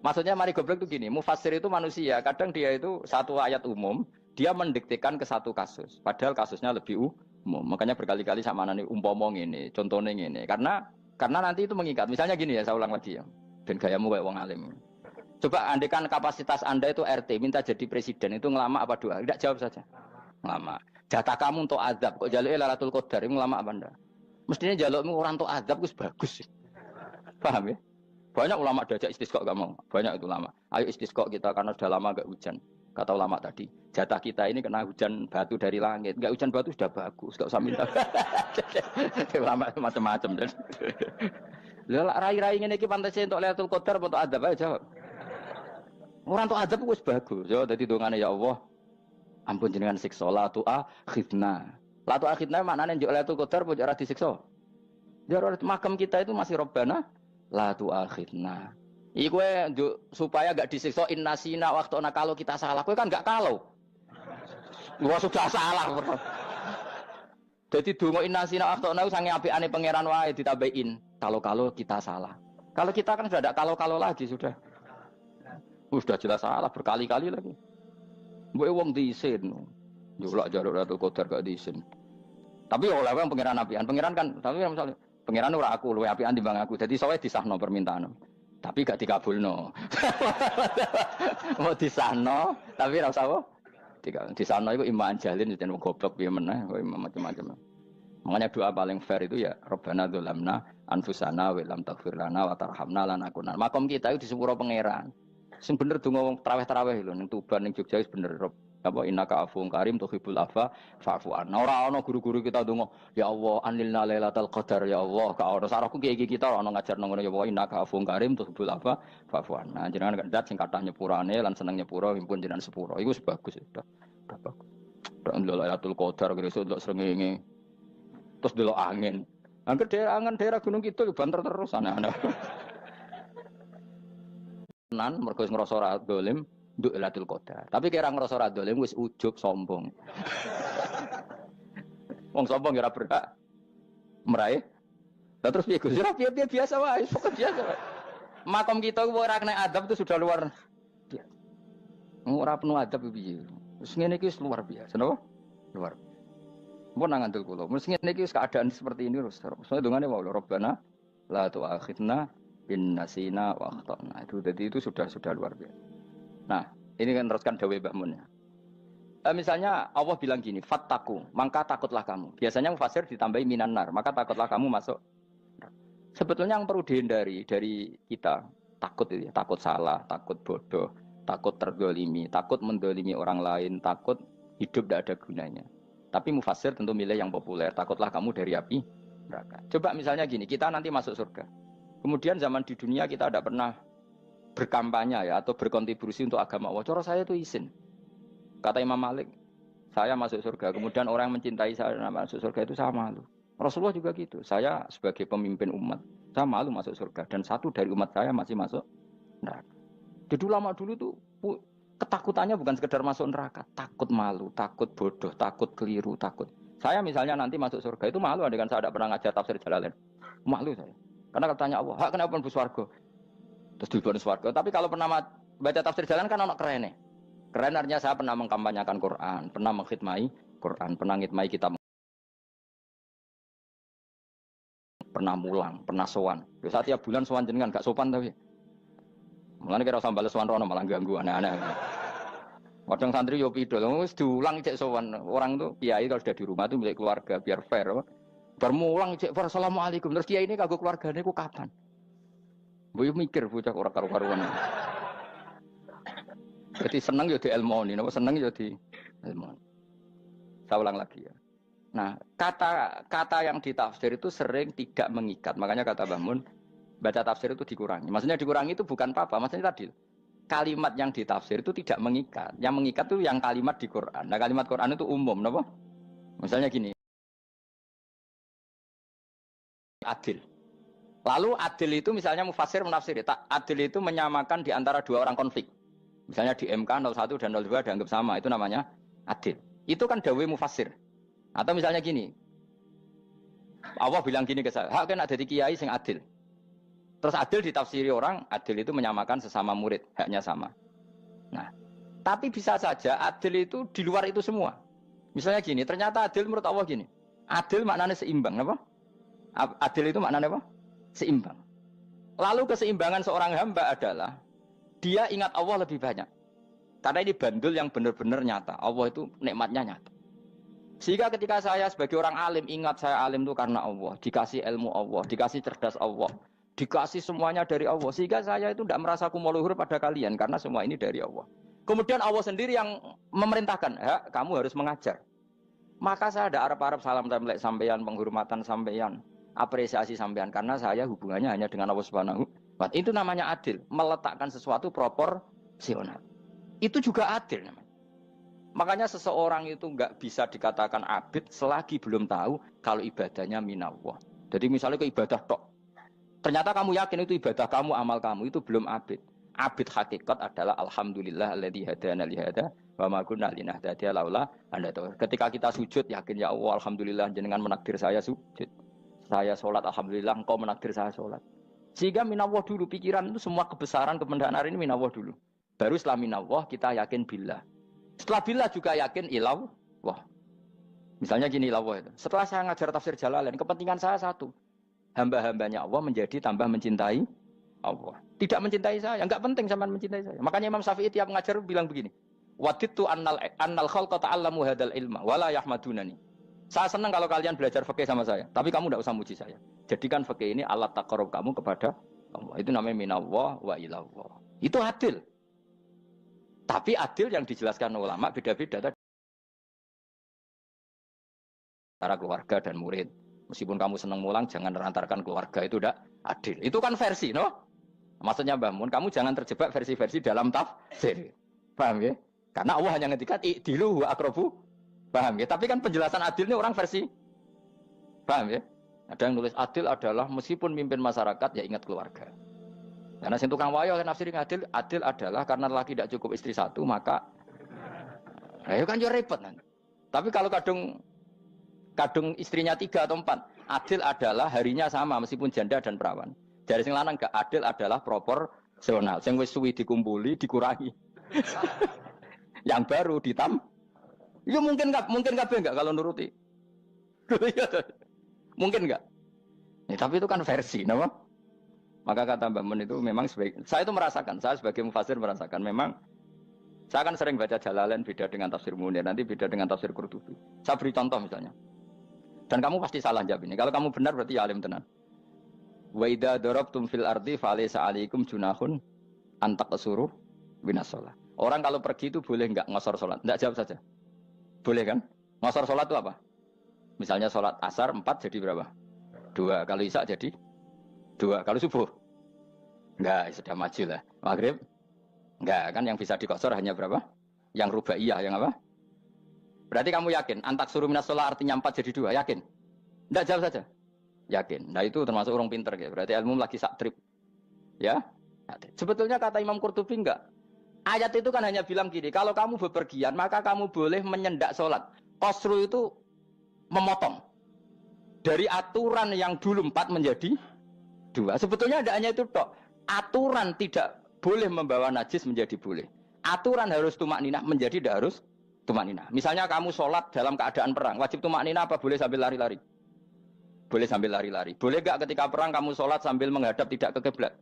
Speaker 1: Maksudnya mari goblok itu gini, mufassir itu manusia, kadang dia itu satu ayat umum, dia mendiktekan ke satu kasus, padahal kasusnya lebih umum. Makanya berkali-kali sama nani umpama ini, contohnya ini, karena nanti itu mengikat. Misalnya gini ya, saya ulang lagi ya, ben gayamu kayak wong alim. Coba andekan kapasitas Anda itu RT, minta jadi presiden, itu ngelama apa doa? Tidak, jawab saja. Ngelama. Jatah kamu untuk azab, kok jaluk Lailatul Qadar, itu ngelama apa Anda? Mestinya jalukmu orang untuk azab itu bagus. Paham ya? Banyak ulama diajak istisqa gak mau. Banyak itu ulama. Ayo istisqa kita karena sudah lama gak hujan. Kata ulama tadi, jatah kita ini kena hujan batu dari langit. Gak hujan batu sudah bagus, gak usah minta. Ulama macam-macam. Lah rai-rai ngene iki pantes untuk Lailatul Qadar untuk adab aja jawab. Orang untuk adab wis bagus. Yo dadi dongane ya Allah. Ampun jenengan siksa la tu akhidna. La tu akhidna maknane njuk Lailatul Qadar pun ora disiksa. Ya makam kita itu masih Rabbana la tu akhidna. Iku supaya gak disiksa innasina waktuna kalau kita salah. Kowe kan gak kalau. Gua sudah salah. Jadi donga innasina waktuna sange apikane pangeran wae ditambahin. Kalau kita salah. Kalau kita kan sudah ada kalau lagi sudah. Sudah jelas salah berkali-kali lagi. Mbok wong diisin. Njulak jaluk Lailatul Qadar gak diisin. Tapi oleh wong pangeran apian. Pangeran kan tapi misalnya pangeran ora aku luwe apian timbang aku. Jadi sowe disahno permintaan. Tapi gak dikabulno. Mau disahno, tapi ora usah apa? Disahno iku iman jalin yen wong goblok piye meneh, macam-macam. Makanya doa paling fair itu ya Rabbana dzalamna anfusana wa lam taghfir lana wa tarhamna lanakunanna. Makom kita itu di sepuro pangeran. Sing bener donga tarawih-tarawih lho ning Tuban ning Jogja wis bener. Apa innaka afuwun karim tuhibbul afwa fa'fu anna. Ora ana guru-guru kita donga, ya Allah anilna lailatul qadar ya Allah. Ka ora sarahku kiye-kiye kita ora ana ngajarno ngono ya Allah innaka afuwun karim tuhibbul afwa fa'fu anna. Jenengan kan dat sing kathah nyepurane lan seneng nyepuro impun jenengan sepuro. Iku wis bagus sudah. Udah bagus. Udah lailatul qadar kira esuk ndelok srengenge. Terus delok angin. Angger daerah Gunung Kidul banter terus ana-ana. Nan mergo ngrasa ora dolim nduk Lailatul Qadar. Tapi kira ngrasa ora dolim wis ujug sombong. Wong sombong ora berhak meraih. Lah terus piye Gus? Ora piye biasa wae, pokok biasa wae. Makom kita ora kena adab itu sudah luar biasa. Ora penuh adab piye. Wis ngene iki wis luar biasa, napa? Luar. Mun nang ngandel kula. Mesti ngene iki keadaan seperti ini terus. Soale dongane wae Rabbana la tu'akhidna in nasina wa akhtana. Itu sudah luar biasa. Nah, ini kan teruskan dawuh Mbah Mun ya. Misalnya Allah bilang gini, fattaku, maka takutlah kamu. Biasanya mufasir ditambahi minan nar, maka takutlah kamu masuk. Sebetulnya yang perlu dihindari dari kita, takut itu ya, takut salah, takut bodoh, takut terdolimi, takut mendolimi orang lain, takut hidup tidak ada gunanya. Tapi mufasir tentu milih yang populer, takutlah kamu dari api neraka. Coba misalnya gini, kita nanti masuk surga. Kemudian zaman di dunia kita tidak pernah berkampanye ya atau berkontribusi untuk agama Allah. Cara saya itu izin. Kata Imam Malik, saya masuk surga. Kemudian orang yang mencintai saya masuk surga itu saya malu. Rasulullah juga gitu. Saya sebagai pemimpin umat, saya malu masuk surga. Dan satu dari umat saya masih masuk neraka. Jadi ulama dulu tuh Ketakutannya bukan sekedar masuk neraka, takut malu, takut bodoh, takut keliru, takut. Saya misalnya nanti masuk surga itu malu dengan saya tidak pernah ngajar tafsir Jalalain. Malu saya. Karena katanya Allah, hak kenapa pun swarga? Terus diberi swarga. Tapi kalau pernah baca tafsir Jalalain kan anak keren nih. Keren artinya saya pernah mengkampanyakan Quran, pernah mengkhidmati Quran, pernah ngitmai kitab, pernah mulang, pernah sowan. Biasa tiap bulan sowan jenengan gak sopan tapi. Mulane kira usah bales sowan rono malah ganggu aneh-aneh. Kadang santri yo pidol, wis diulang cek sowan. Orang tuh kiai kalau sudah di rumah tuh milik keluarga biar fair. Bermulang cek assalamualaikum. Terus kiai ini kagok keluargane ku kapan? Boyo mikir bocah ora karu-karuan. Jadi seneng yo di ilmoni, napa seneng yo di ilmoni. Saya ulang lagi ya. Nah, kata yang ditafsir itu sering tidak mengikat. Makanya kata Mbah Mun, baca tafsir itu dikurangi. Maksudnya dikurangi itu bukan apa-apa, maksudnya tadi kalimat yang ditafsir itu tidak mengikat. Yang mengikat itu yang kalimat di Quran. Nah, kalimat Quran itu umum, napa? Misalnya gini. Adil. Lalu adil itu misalnya mufassir menafsiri, adil itu menyamakan di antara dua orang konflik. Misalnya di MK 01 dan 02 dianggap sama, itu namanya adil. Itu kan dawai mufassir. Atau misalnya gini, Allah bilang gini ke saya, hak kan ada di kiai sing adil. Terus adil ditafsiri orang, adil itu menyamakan sesama murid, haknya sama. Nah, tapi bisa saja adil itu di luar itu semua. Misalnya gini, ternyata adil menurut Allah gini, adil maknanya seimbang, apa? Adil itu maknanya apa? Seimbang. Lalu keseimbangan seorang hamba adalah dia ingat Allah lebih banyak. Karena ini bandul yang benar-benar nyata. Allah itu nikmatnya nyata. Sehingga ketika saya sebagai orang alim ingat saya alim itu karena Allah, dikasih ilmu Allah, dikasih cerdas Allah, dikasih semuanya dari Allah. Sehingga saya itu tidak merasa kumuluhur pada kalian karena semua ini dari Allah. Kemudian Allah sendiri yang memerintahkan, ya, kamu harus mengajar. Maka saya ada harap-harap salam template sampeyan, penghormatan sampeyan, apresiasi sampeyan karena saya hubungannya hanya dengan Allah Subhanahu wa Ta'ala. Itu namanya adil, meletakkan sesuatu proporsional. Itu juga adil namanya. Makanya seseorang itu nggak bisa dikatakan abid selagi belum tahu kalau ibadahnya minallah. Jadi misalnya ke ibadah tok, ternyata kamu yakin itu ibadah kamu, amal kamu itu belum abid. Abid hakikat adalah alhamdulillah alladzi hadana li hada wa ma kunna linahtadiya laula anda tahu. Ketika kita sujud yakin ya Allah alhamdulillah jenengan menakdir saya sujud. Saya sholat alhamdulillah engkau menakdir saya sholat. Sehingga minallah dulu pikiran itu semua kebesaran kebenaran ini minallah dulu. Baru setelah minallah kita yakin billah. Setelah billah juga yakin ilallah. Wah. Misalnya gini ilallah itu. Setelah saya ngajar tafsir Jalalain, kepentingan saya satu. Hamba-hambanya Allah menjadi tambah mencintai Allah. Tidak mencintai saya, enggak penting sama mencintai saya. Makanya Imam Syafi'i tiap ngajar bilang begini. Waditu annal khalqa ta'allamu hadal ilma wala yahmadunani. Saya senang kalau kalian belajar fikih sama saya, tapi kamu enggak usah muji saya. Jadikan fikih ini alat taqarrub kamu kepada Allah. Itu namanya minallah wa ilallah. Itu adil. Tapi adil yang dijelaskan ulama beda-beda tadi. Antara keluarga dan murid. Meskipun kamu senang mulang, jangan merantarkan keluarga. Itu udah adil. Itu kan versi, no? Maksudnya Mbah Mun, kamu jangan terjebak versi-versi dalam tafsir. Paham ya? Karena Allah hanya ngetikan i'dilu wa aqrabu. Paham ya? Tapi kan penjelasan adilnya orang versi. Paham ya? Ada yang nulis adil adalah meskipun mimpin masyarakat, ya ingat keluarga. Karena sing tukang wayo nafsiri adil, adil adalah karena laki tidak cukup istri satu, maka ayo kan yo repot nanti. Tapi kalau kadung istrinya 3 atau 4, adil adalah harinya sama meskipun janda dan perawan. Dari sing lanang gak adil adalah proporsional. Sing wis suwi dikumpuli dikurangi. Yang baru ya mungkin kabeh enggak kalau nuruti. Mungkin enggak. Ya, tapi itu kan versi, napa? Maka kata Mbak Mun itu memang saya itu merasakan, saya sebagai mufassir merasakan memang saya kan sering baca Jalalain beda dengan tafsir Munir, nanti beda dengan tafsir Qurtubi. Saya beri contoh misalnya. Dan kamu pasti salah jawab ini. Kalau kamu benar berarti ya alim tenan. Wa idza darabtum fil ardi falaysa 'alaikum junahun an taqsuru binas shalah. Orang kalau pergi itu boleh enggak ngosor salat? Enggak, jawab saja. Boleh kan? Ngosor salat itu apa? Misalnya salat asar 4 jadi berapa? 2. Kalau isya jadi 2. Kalau subuh? Enggak, sudah maju lah. Maghrib? Enggak, kan yang bisa dikosor hanya berapa? Yang rubaiyah, yang apa? Berarti kamu yakin? Antak suruh minas sholat artinya 4 jadi 2, yakin? Enggak, jawab saja. Yakin. Nah itu termasuk orang pinter. Ya. Berarti ilmu lagi sak trip. Ya? Sebetulnya kata Imam Qurtubi enggak. Ayat itu kan hanya bilang gini, kalau kamu bepergian maka kamu boleh menyendak sholat. Qasru itu memotong. Dari aturan yang dulu 4 menjadi 2. Sebetulnya tidak hanya itu tok. Aturan tidak boleh membawa najis menjadi boleh. Aturan harus tumak ninah menjadi tidak harus tumak ninah. Misalnya kamu sholat dalam keadaan perang, wajib tumak ninah apa boleh sambil lari-lari? Boleh sambil lari-lari. Boleh gak ketika perang kamu sholat sambil menghadap tidak ke kiblat?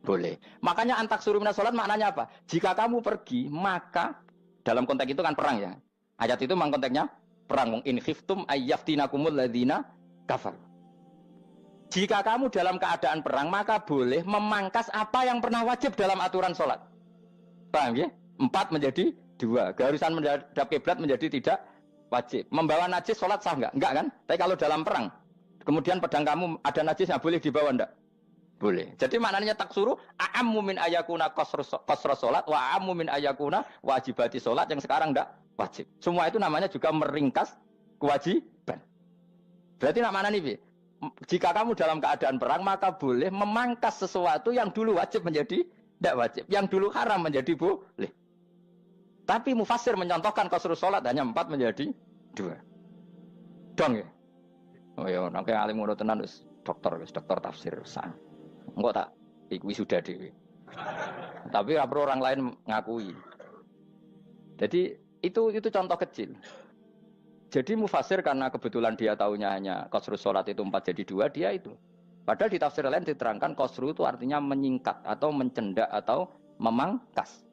Speaker 1: Boleh. Makanya antak suruh minas sholat maknanya apa? Jika kamu pergi, maka dalam konteks itu kan perang ya. Ayat itu memang konteksnya perang. In khiftum ayyaftinakumul ladzina kafar. Jika kamu dalam keadaan perang, maka boleh memangkas apa yang pernah wajib dalam aturan sholat. Paham ya? 4 menjadi 2. Keharusan menghadap kiblat menjadi tidak wajib. Membawa najis sholat sah enggak? Enggak kan? Tapi kalau dalam perang, kemudian pedang kamu ada najisnya, boleh dibawa enggak? Boleh. Jadi maknanya tak suruh a'ammu min ayakuna qasra sholat wa a'ammu min ayakuna wajibati sholat yang sekarang enggak wajib. Semua itu namanya juga meringkas kewajiban. Berarti namanya nih, jika kamu dalam keadaan perang maka boleh memangkas sesuatu yang dulu wajib menjadi tidak wajib, yang dulu haram menjadi boleh. Tapi mufassir mencontohkan qasru sholat hanya 4 menjadi 2. Dong ya. Oh ya, nang alim ngono tenan wis dokter tafsir sang. Engko tak wisuda dhewe. Tapi ora perlu orang lain ngakui. Jadi itu contoh kecil. Jadi mufasir karena kebetulan dia tahunya hanya qasru sholat itu 4 jadi 2, dia itu. Padahal di tafsir lain diterangkan qasru itu artinya menyingkat atau mencendak atau memangkas.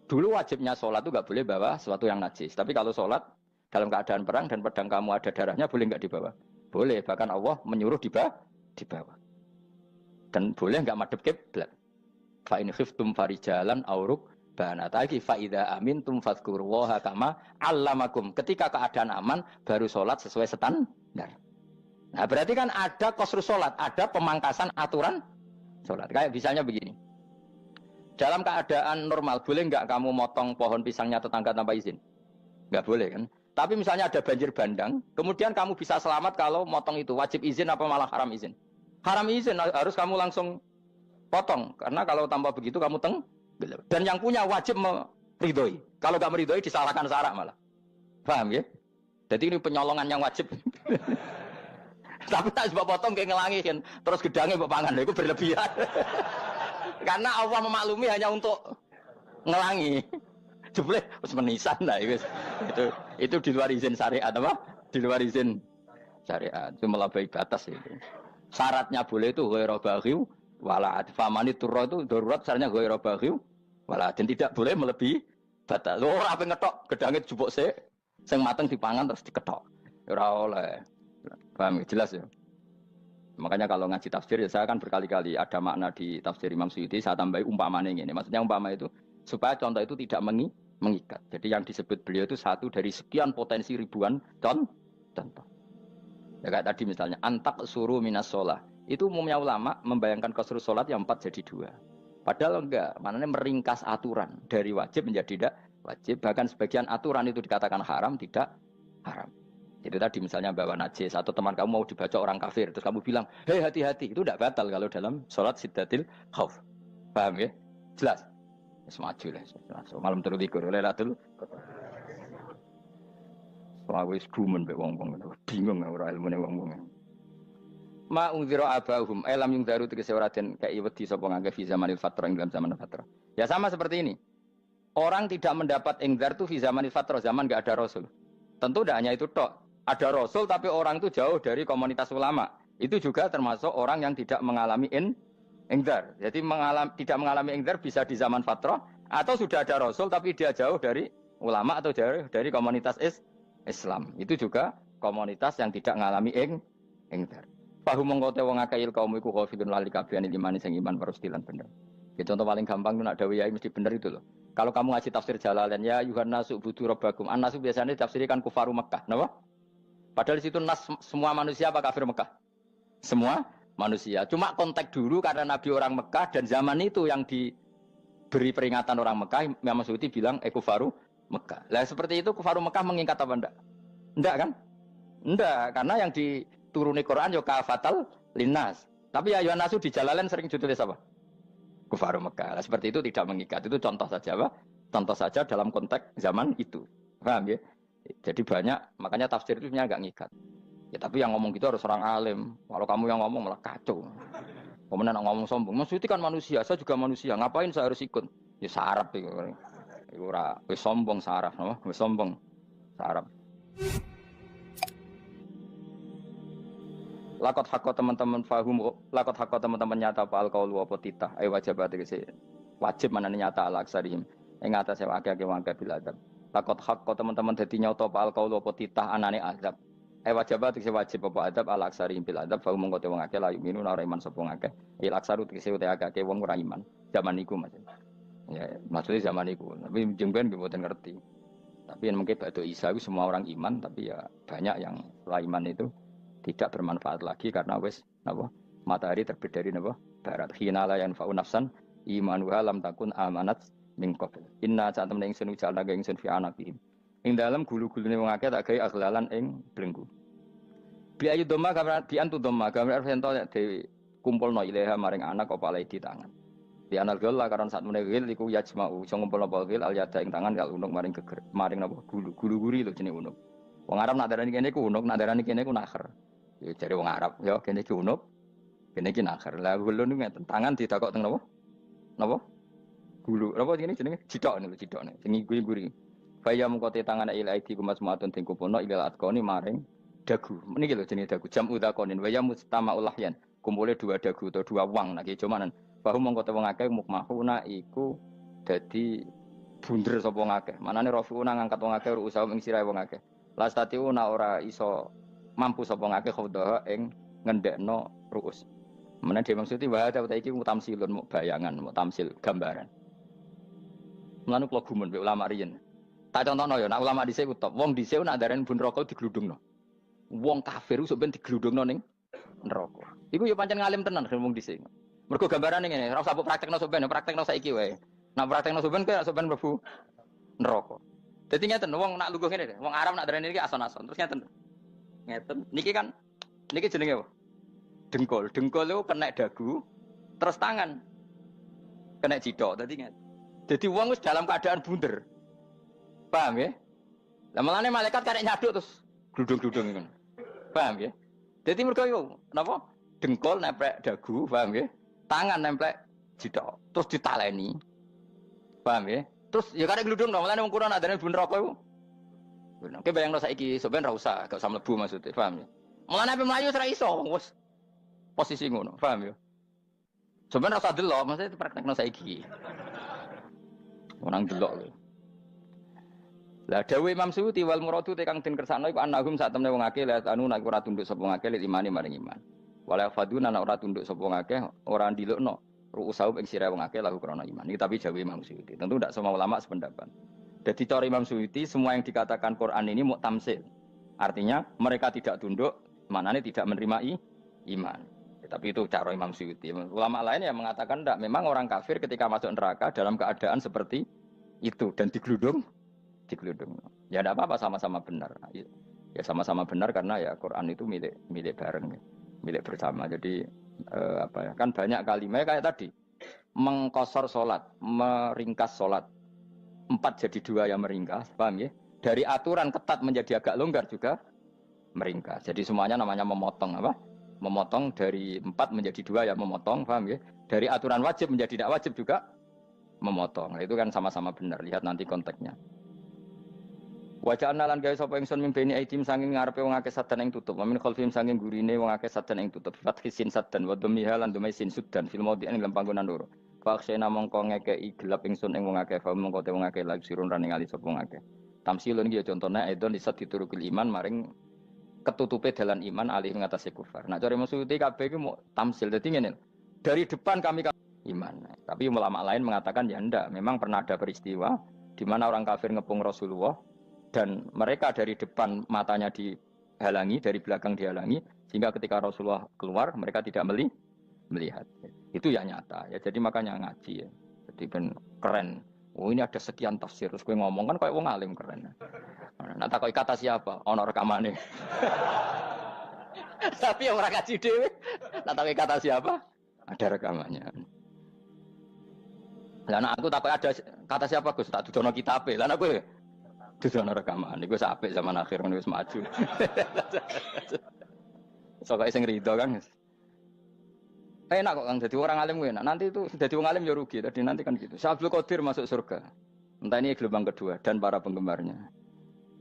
Speaker 1: Dulu wajibnya sholat itu nggak boleh bawa sesuatu yang najis. Tapi kalau sholat dalam keadaan perang dan pedang kamu ada darahnya, boleh nggak dibawa? Boleh. Bahkan Allah menyuruh dibawa. Dan boleh nggak madhep kiblat. Fa in khiftum farijalan auruk banataki fa idza amintum fadhkurullaha kama 'allamakum. Ketika keadaan aman baru sholat sesuai standar. Nah, berarti kan ada qasru sholat, ada pemangkasan aturan sholat. Kayak misalnya begini. Dalam keadaan normal boleh nggak kamu motong pohon pisangnya tetangga tanpa izin? Nggak boleh kan? Tapi misalnya ada banjir bandang, kemudian kamu bisa selamat kalau motong itu wajib izin apa malah haram izin? Haram izin, harus kamu langsung potong. Karena kalau tanpa begitu kamu tenggelam. Dan yang punya wajib meridhoi. Kalau nggak meridhoi disalahkan syarak malah. Paham ya? Jadi ini penyolongan yang wajib. Tapi tak sebab potong kayak ngelangi kan. Terus gedangnya mbok pangan, itu berlebihan. Karena Allah memaklumi hanya untuk ngelangi. Jebule wis menisan lah itu di luar izin syariat apa? Di luar izin syariat. Itu melampaui batas itu. Syaratnya boleh itu ghairu baghiw wala adfamani turra itu darurat syaratnya ghairu baghiw wala dan tidak boleh melebihi batas. Ora ape ngetok gedange jupuk sik sing mateng dipangan terus diketok. Ora oleh. Paham jelas ya. Makanya kalau ngaji tafsir ya saya kan berkali-kali ada makna di tafsir Imam Suyuti saya tambahi umpamane ngene. Maksudnya umpama itu supaya contoh itu tidak mengikat. Jadi yang disebut beliau itu satu dari sekian potensi ribuan contoh. Ya kayak tadi misalnya antak suruh minas sholah. Itu umumnya ulama membayangkan qasru sholat yang 4 jadi 2. Padahal enggak, maknanya meringkas aturan dari wajib menjadi tidak wajib. Bahkan sebagian aturan itu dikatakan haram, tidak haram. Jadi tadi misalnya bawa najis atau teman kamu mau dibaca orang kafir, terus kamu bilang, hei hati-hati, itu tidak batal kalau dalam sholat siddatil khauf. Paham ya? Jelas? Semaju lah. Malam terus dikur, Lailatul wis gumen mbek wong-wong bingung ora ilmune wong-wong. Ma ungzira abahum elam yung daru tegese ora den kei wedi sapa ngangge fi zamanil fatrah ing dalam zaman fatrah. Ya sama seperti ini. Orang tidak mendapat ingzar itu fi zamanil fatrah, zaman enggak ada rasul. Tentu tidak hanya itu tok. Ada rasul tapi orang itu jauh dari komunitas ulama. Itu juga termasuk orang yang tidak mengalami ingzar. Jadi tidak mengalami ingzar bisa di zaman fatrah atau sudah ada rasul tapi dia jauh dari ulama atau jauh dari komunitas Islam. Itu juga komunitas yang tidak mengalami ingzar. Pahu mengkote wong akeh kaum iku khafidun lali kabehane imane sing iman parustilan bener. Ya contoh paling gampang itu nak dawuh yai mesti bener itu loh. Kalau kamu ngaji tafsir Jalalain ya Yuhanna subudu rabbakum. An-nasu biasanya tafsirkan kufaru Mekah, napa? Padahal di situ nas semua manusia apa kafir Mekah? Semua manusia. Cuma konteks dulu karena Nabi orang Mekah dan zaman itu yang diberi peringatan orang Mekah, Imam Suyuti bilang kufaru Mekah. Lah seperti itu kufaru Mekah mengikat apa enggak? Enggak kan? Enggak, karena yang dituruni Quran yo kafatal linnas. Tapi ya Yuhannasu di Jalalain sering ditulis apa? Kufar Mekah. Nah, seperti itu tidak mengikat. Itu contoh saja, apa? Contoh saja dalam konteks zaman itu. Paham ya? Jadi banyak, makanya tafsir itu agak ngikat. Ya tapi yang ngomong gitu harus orang alim. Kalau kamu yang ngomong malah kacau. Kemudian ngomong sombong. Mas Suti kan manusia, saya juga manusia. Ngapain saya harus ikut? Ya sarap itu. Itu ora wis sombong sarap, no? Wis sombong sarap. Lakot hakko teman-teman fahum, lakot hakko teman-teman nyata apa alqaulu apa titah. Wajib tegese wajib manane nyata al aksarihim. Ing atase akeh-akeh wangke bil adab. Lakot hakko teman-teman dadi nyata apa alqaulu apa titah anane azab. Wajib tegese wajib apa adab al aksarihim bil adab fa mongko te wong akeh la yuminu ora iman sapa akeh. Il aksaru tegese te akeh wong ora iman. Zaman iku Mas. Ya, maksudnya zaman iku. Tapi jengben mboten ngerti. Tapi yang mungkin batu Isa itu semua orang iman, tapi ya banyak yang setelah iman itu tidak bermanfaat lagi karena wes napa matahari terbit dari napa barat. Khina la yanfa'u nafsan imanuha lam takun amanat min qabl. Inna saat temen ingsun ujalna ga ingsun fi anaqihim. Ing dalem gulu-gulune wong akeh tak gawe aghlalan ing belenggu. Bi ayu dhamma gambar bi antu dhamma gambar ento dhewe kumpulno ilaha maring anak apa lae di tangan. Di anal gol lah karena saat menegil iku yajma'u iso ngumpulno gil al yada ing tangan kal unuk maring geger maring napa gulu-guri lho jenenge unuk. Wong Arab nak darani kene ku unuk, nak darani kene ku nakher. Ya jare wong Arab, ya kene iki unuk, kene iki nakher. Lah gulun niku ngeten, tangan ditakok teng napa? Napa? Gulu. Napa jenenge? Cidok niku cidokne. Sing guri-guri. Faya mengko te tangan ila aidi kumasmuatun ting kupono ila atqoni maring dagu. Niki lho jenenge dagu. Jam udaqonin waya mustama ulahyan. Kumpule dua dagu atau dua wang niki cumanan. Bahu mengko te wong akeh mukmahuna iku dadi bunder sapa wong akeh. Manane rafiuna ngangkat wong akeh usaha ing sirahe wong akeh. Lastatiuna ora iso mampu sapa ngake khawdaha ing ngendekno ruus. Menawa dhewe maksudi wa ta iki mutamsilun mu bayangan, mu tamsil gambaran. Mulane kula gumun mbek ulama riyen. Tak contohno ya, nek ulama dhisik utop, wong dhisik nak darani bun neraka digludungno. Wong kafir sok ben digludungno ning neraka. Iku ya pancen ngalim tenan wong dhisik. Mergo gambarane ngene, ora usah praktekno sok ben, praktekno saiki wae. Nak praktekno sok ben kowe sok ben mlebu neraka. Dadi ngeten wong nak lungguh ngene, wong Arab nak darani iki ason-ason. Terus ngeten. Ngeten. Niki jenenge apa? Dengkul. Dengkul itu kena dagu, terus tangan kena cidok. Dadi ngeten. Dadi wong wis dalam keadaan bunder. Paham ya? Lah malane malaikat karek nyaduk terus gludung-gludung ngono. Paham ya? Dadi mergo iku napa? Dengkul nempel dagu, paham ya? Tangan nempel cidok, terus ditaleni. Paham ya? Terus ya karek gludung dong, malane wong kurang adane bunder rokok iku. Oke bayangno saiki sampean ra usah gak usah mlebu maksudnya, paham ya? Mulane ape mlayu ora iso, wis posisi ngono, paham ya? Sampean ra usah delok, maksudnya praktekno saiki. Orang delok lho. Lah dawuh Imam Suyuti wal muradu te kang den kersakno iku annahum sak temene wong akeh la anu nek ora tunduk sapa ngakeh lil imani maring iman. Wala faduna nek ora tunduk sapa ngakeh ora ndilukno ru'usau ing sira wong akeh lahu krana iman. Iki tapi dawuh Imam Suyuti. Tentu tidak semua ulama sependapat. Jadi cara Imam Suyuti semua yang dikatakan Quran ini muktamsil. Artinya mereka tidak tunduk, maknanya tidak menerima iman. Ya, tapi itu cara Imam Suyuti. Ulama lain yang mengatakan tidak. Memang orang kafir ketika masuk neraka dalam keadaan seperti itu dan digeludung. Ya tidak apa-apa sama-sama benar. Ya sama-sama benar karena ya Quran itu milik bareng, milik bersama. Jadi apa ya? Kan banyak kalimat kayak tadi mengkosor sholat, meringkas sholat. 4 jadi 2 yang meringkas, paham ya? Dari aturan ketat menjadi agak longgar juga meringkas. Jadi semuanya namanya memotong apa? Memotong dari 4 menjadi 2 ya memotong, paham ya? Dari aturan wajib menjadi tidak wajib juga memotong. Nah, itu kan sama-sama benar. Lihat nanti konteksnya. Wajah analan gawe sapa ingsun mimpeni aitim sanging ngarepe wong akeh sadan ing tutup. Mamin khalfim sanging gurine wong akeh sadan ing tutup. Fathi sin sadan wa dhammiha lan dhamai sin sudan fil maudhi'in ing panggonan loro. Faksena mongko ngekeki gelap ingsun ing wong akeh, fa mongko te wong akeh lagi sirun running ali sapa wong akeh. Tamsilun iki ya contone aidon disat diturukil iman maring ketutupe dalan iman alih ngatasi kufar. Nah, cara maksudnya kabeh iki mau tamsil. Dadi ngene. Dari depan kami iman. Tapi ulama lain mengatakan ya ndak, memang pernah ada peristiwa di mana orang kafir ngepung Rasulullah dan mereka dari depan matanya dihalangi, dari belakang dihalangi, sehingga ketika Rasulullah keluar mereka tidak melihat. Itu ya nyata. Ya jadi makanya ngaji ya. Jadi ben keren. Oh ini ada sekian tafsir. Terus gue ngomong kan kayak wong alim keren. Nah takoi kata siapa? Ono rekamane. Tapi yang ora ngaji dhewe. Nah takoi kata siapa? Ada rekamannya. Lah anak aku takut ada kata siapa Gus tak dudono kitabe. Lah aku dudono rekaman iku apik zaman akhir ngono wis maju. Soale sing rido kan. Enak kok Kang jadi orang alim enak. Nanti itu jadi orang alim ya rugi. Tadi nanti kan gitu. Syabdul Qadir masuk surga. Entah ini gelombang kedua dan para penggemarnya.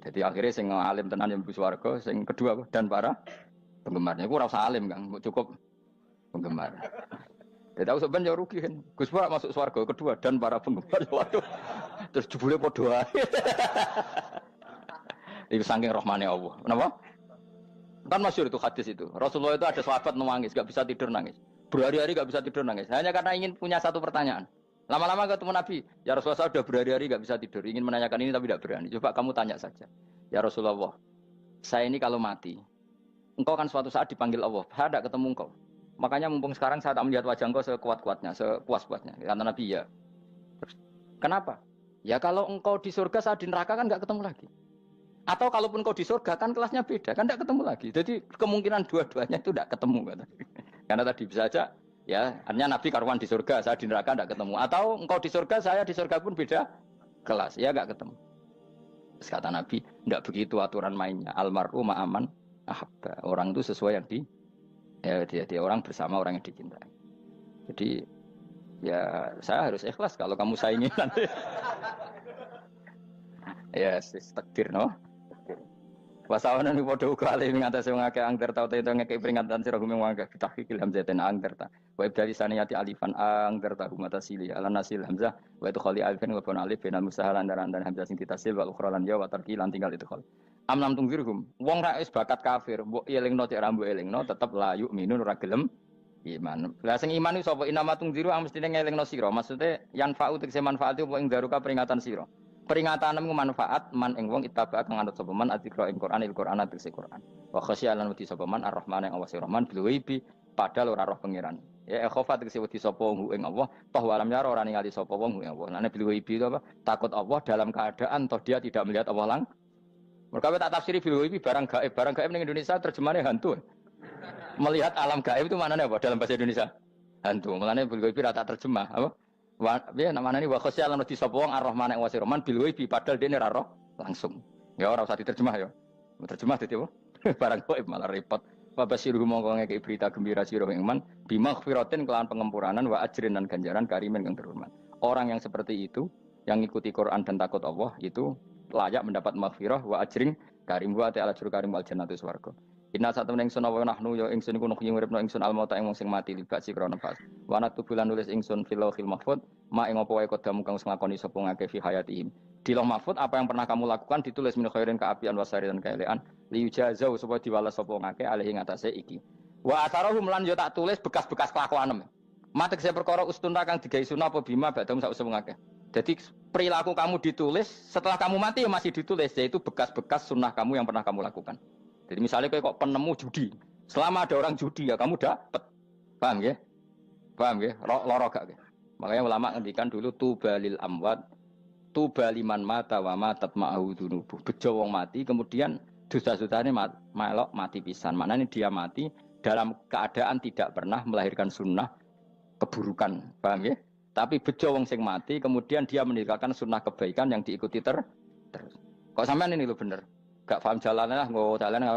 Speaker 1: Jadi akhirnya sing alim tenan yang mlebu swarga, sing kedua dan para penggemarnya. Ku ora usah alim Kang, cukup penggemar. Jadi aku sebenarnya rugi kan. Gus Pak masuk swarga kedua dan para penggemar. Waduh. Terus jebule padha ae. Itu saking rahmane Allah. Kenapa? Kan masyhur itu hadis itu. Rasulullah itu ada sahabat nangis, enggak bisa tidur nangis. Berhari-hari enggak bisa tidur nangis. Hanya karena ingin punya satu pertanyaan. Lama-lama ketemu Nabi, ya Rasulullah saya sudah berhari-hari enggak bisa tidur, ingin menanyakan ini tapi tidak berani. Coba kamu tanya saja. Ya Rasulullah, saya ini kalau mati, engkau kan suatu saat dipanggil Allah, saya tidak ketemu engkau. Makanya mumpung sekarang saya tak melihat wajah engkau sekuat-kuatnya, sepuas-puasnya. Kata Nabi ya. Terus, kenapa? Ya kalau engkau di surga, saya di neraka kan enggak ketemu lagi. Atau kalaupun engkau di surga kan kelasnya beda, kan enggak ketemu lagi. Jadi kemungkinan dua-duanya itu enggak ketemu. Kata. Karena tadi bisa saja. Ya, artinya Nabi karuan di surga, saya di neraka tidak ketemu. Atau engkau di surga, saya di surga pun beda kelas, ya enggak ketemu. Terus kata Nabi, tidak begitu aturan mainnya. Almar'u ma'aman ahabba. Orang itu sesuai yang dia orang bersama orang yang dicintai. Jadi ya saya harus ikhlas kalau kamu saingi nanti. Ya, takdir no. Wasawana ni podo kali mengatasi ngake angker tau itu ngake peringatan sira gumeng wangke tahqiqil hamzatin angker ta wa ibdali saniyati alifan angker ta humata sili ala nasil hamzah wa itu khali alifin wa pun alif binal musahalan dan hamzah sing ditasil wal ukhra lan ya wa tarqi lan tinggal itu khol amlam tungzirhum wong ra wis bakat kafir mbok elingno cek rambu elingno tetep la yu'minun ora gelem iman la sing iman iku sapa inama tungziru ang mestine ngelingno sira maksude yan fa'u tegese manfaat apa ing daruka peringatan sira peringatanmu manfaat man ing wong ittaba kang anut sapa man atikra ing Quran Al-Qur'an tegese Quran wa khasyalan wedi sapa man Ar-Rahman ing awase Rahman bil ghaibi padahal ora roh pangeran ya khofa tegese wedi sapa ing Allah toh walam yara ora ningali sapa wong ing Allah lan bil ghaibi itu apa takut Allah dalam keadaan toh dia tidak melihat Allah lang mergo tak tafsiri bil ghaibi barang gaib ning Indonesia terjemahane hantu melihat alam gaib itu maknanya apa dalam bahasa Indonesia hantu maknanya bil ghaibi rata terjemah apa ya namanya ini wa khosyalan di sapa wong Ar-Rahman ing wasi Rahman bil ghaibi padahal dene ora roh langsung. Ya ora usah diterjemah ya. Terjemah dadi apa? Barang gaib malah repot. Wa basiruhu mongko ngeke berita gembira sira ing man bimaghfiratin kelawan pengemuranan wa ajrin dan ganjaran karimin kang terhormat. Orang yang seperti itu yang ikuti Quran dan takut Allah itu layak mendapat maghfirah wa ajrin karim wa ta'ala jur karim wal jannatu swarga. Inna satamna ingsun wa nahnu ya ingsun iku nuhyi uripna ingsun almauta ing wong sing mati libak sikra nafas. Wa naktubulan nulis ingsun fil lauhil mahfuz ma ing apa wae kodamu kang nglakoni sapa ngake fi hayatihim. Di lauh mahfuz apa yang pernah kamu lakukan ditulis min khairin kaapian wasari dan kaelean li yujazau supaya diwales sapa ngake alih ing atase iki. Wa atharahum lan yo tak tulis bekas-bekas kelakuanem. Matek saya perkara ustuna kang digawe sunah apa bima badam sak usum ngake. Jadi perilaku kamu ditulis setelah kamu mati ya masih ditulis yaitu bekas-bekas sunnah kamu yang pernah kamu lakukan. Jadi misalnya kok penemu judi, selama ada orang judi ya kamu dapat, paham ya? Paham ya? Loro gak ya? Makanya ulama ngendikan dulu tubalil amwat, tubaliman mata wa matat ma'ahu dunubuh. Bejo wong mati, kemudian dosa-dosanya melok mati pisan. Maknanya dia mati dalam keadaan tidak pernah melahirkan sunnah keburukan, paham ya? Tapi bejo wong sing mati, kemudian dia meninggalkan sunnah kebaikan yang diikuti terus. Kok sampean ini lo bener? Gak paham jalannya lah, nggak jalan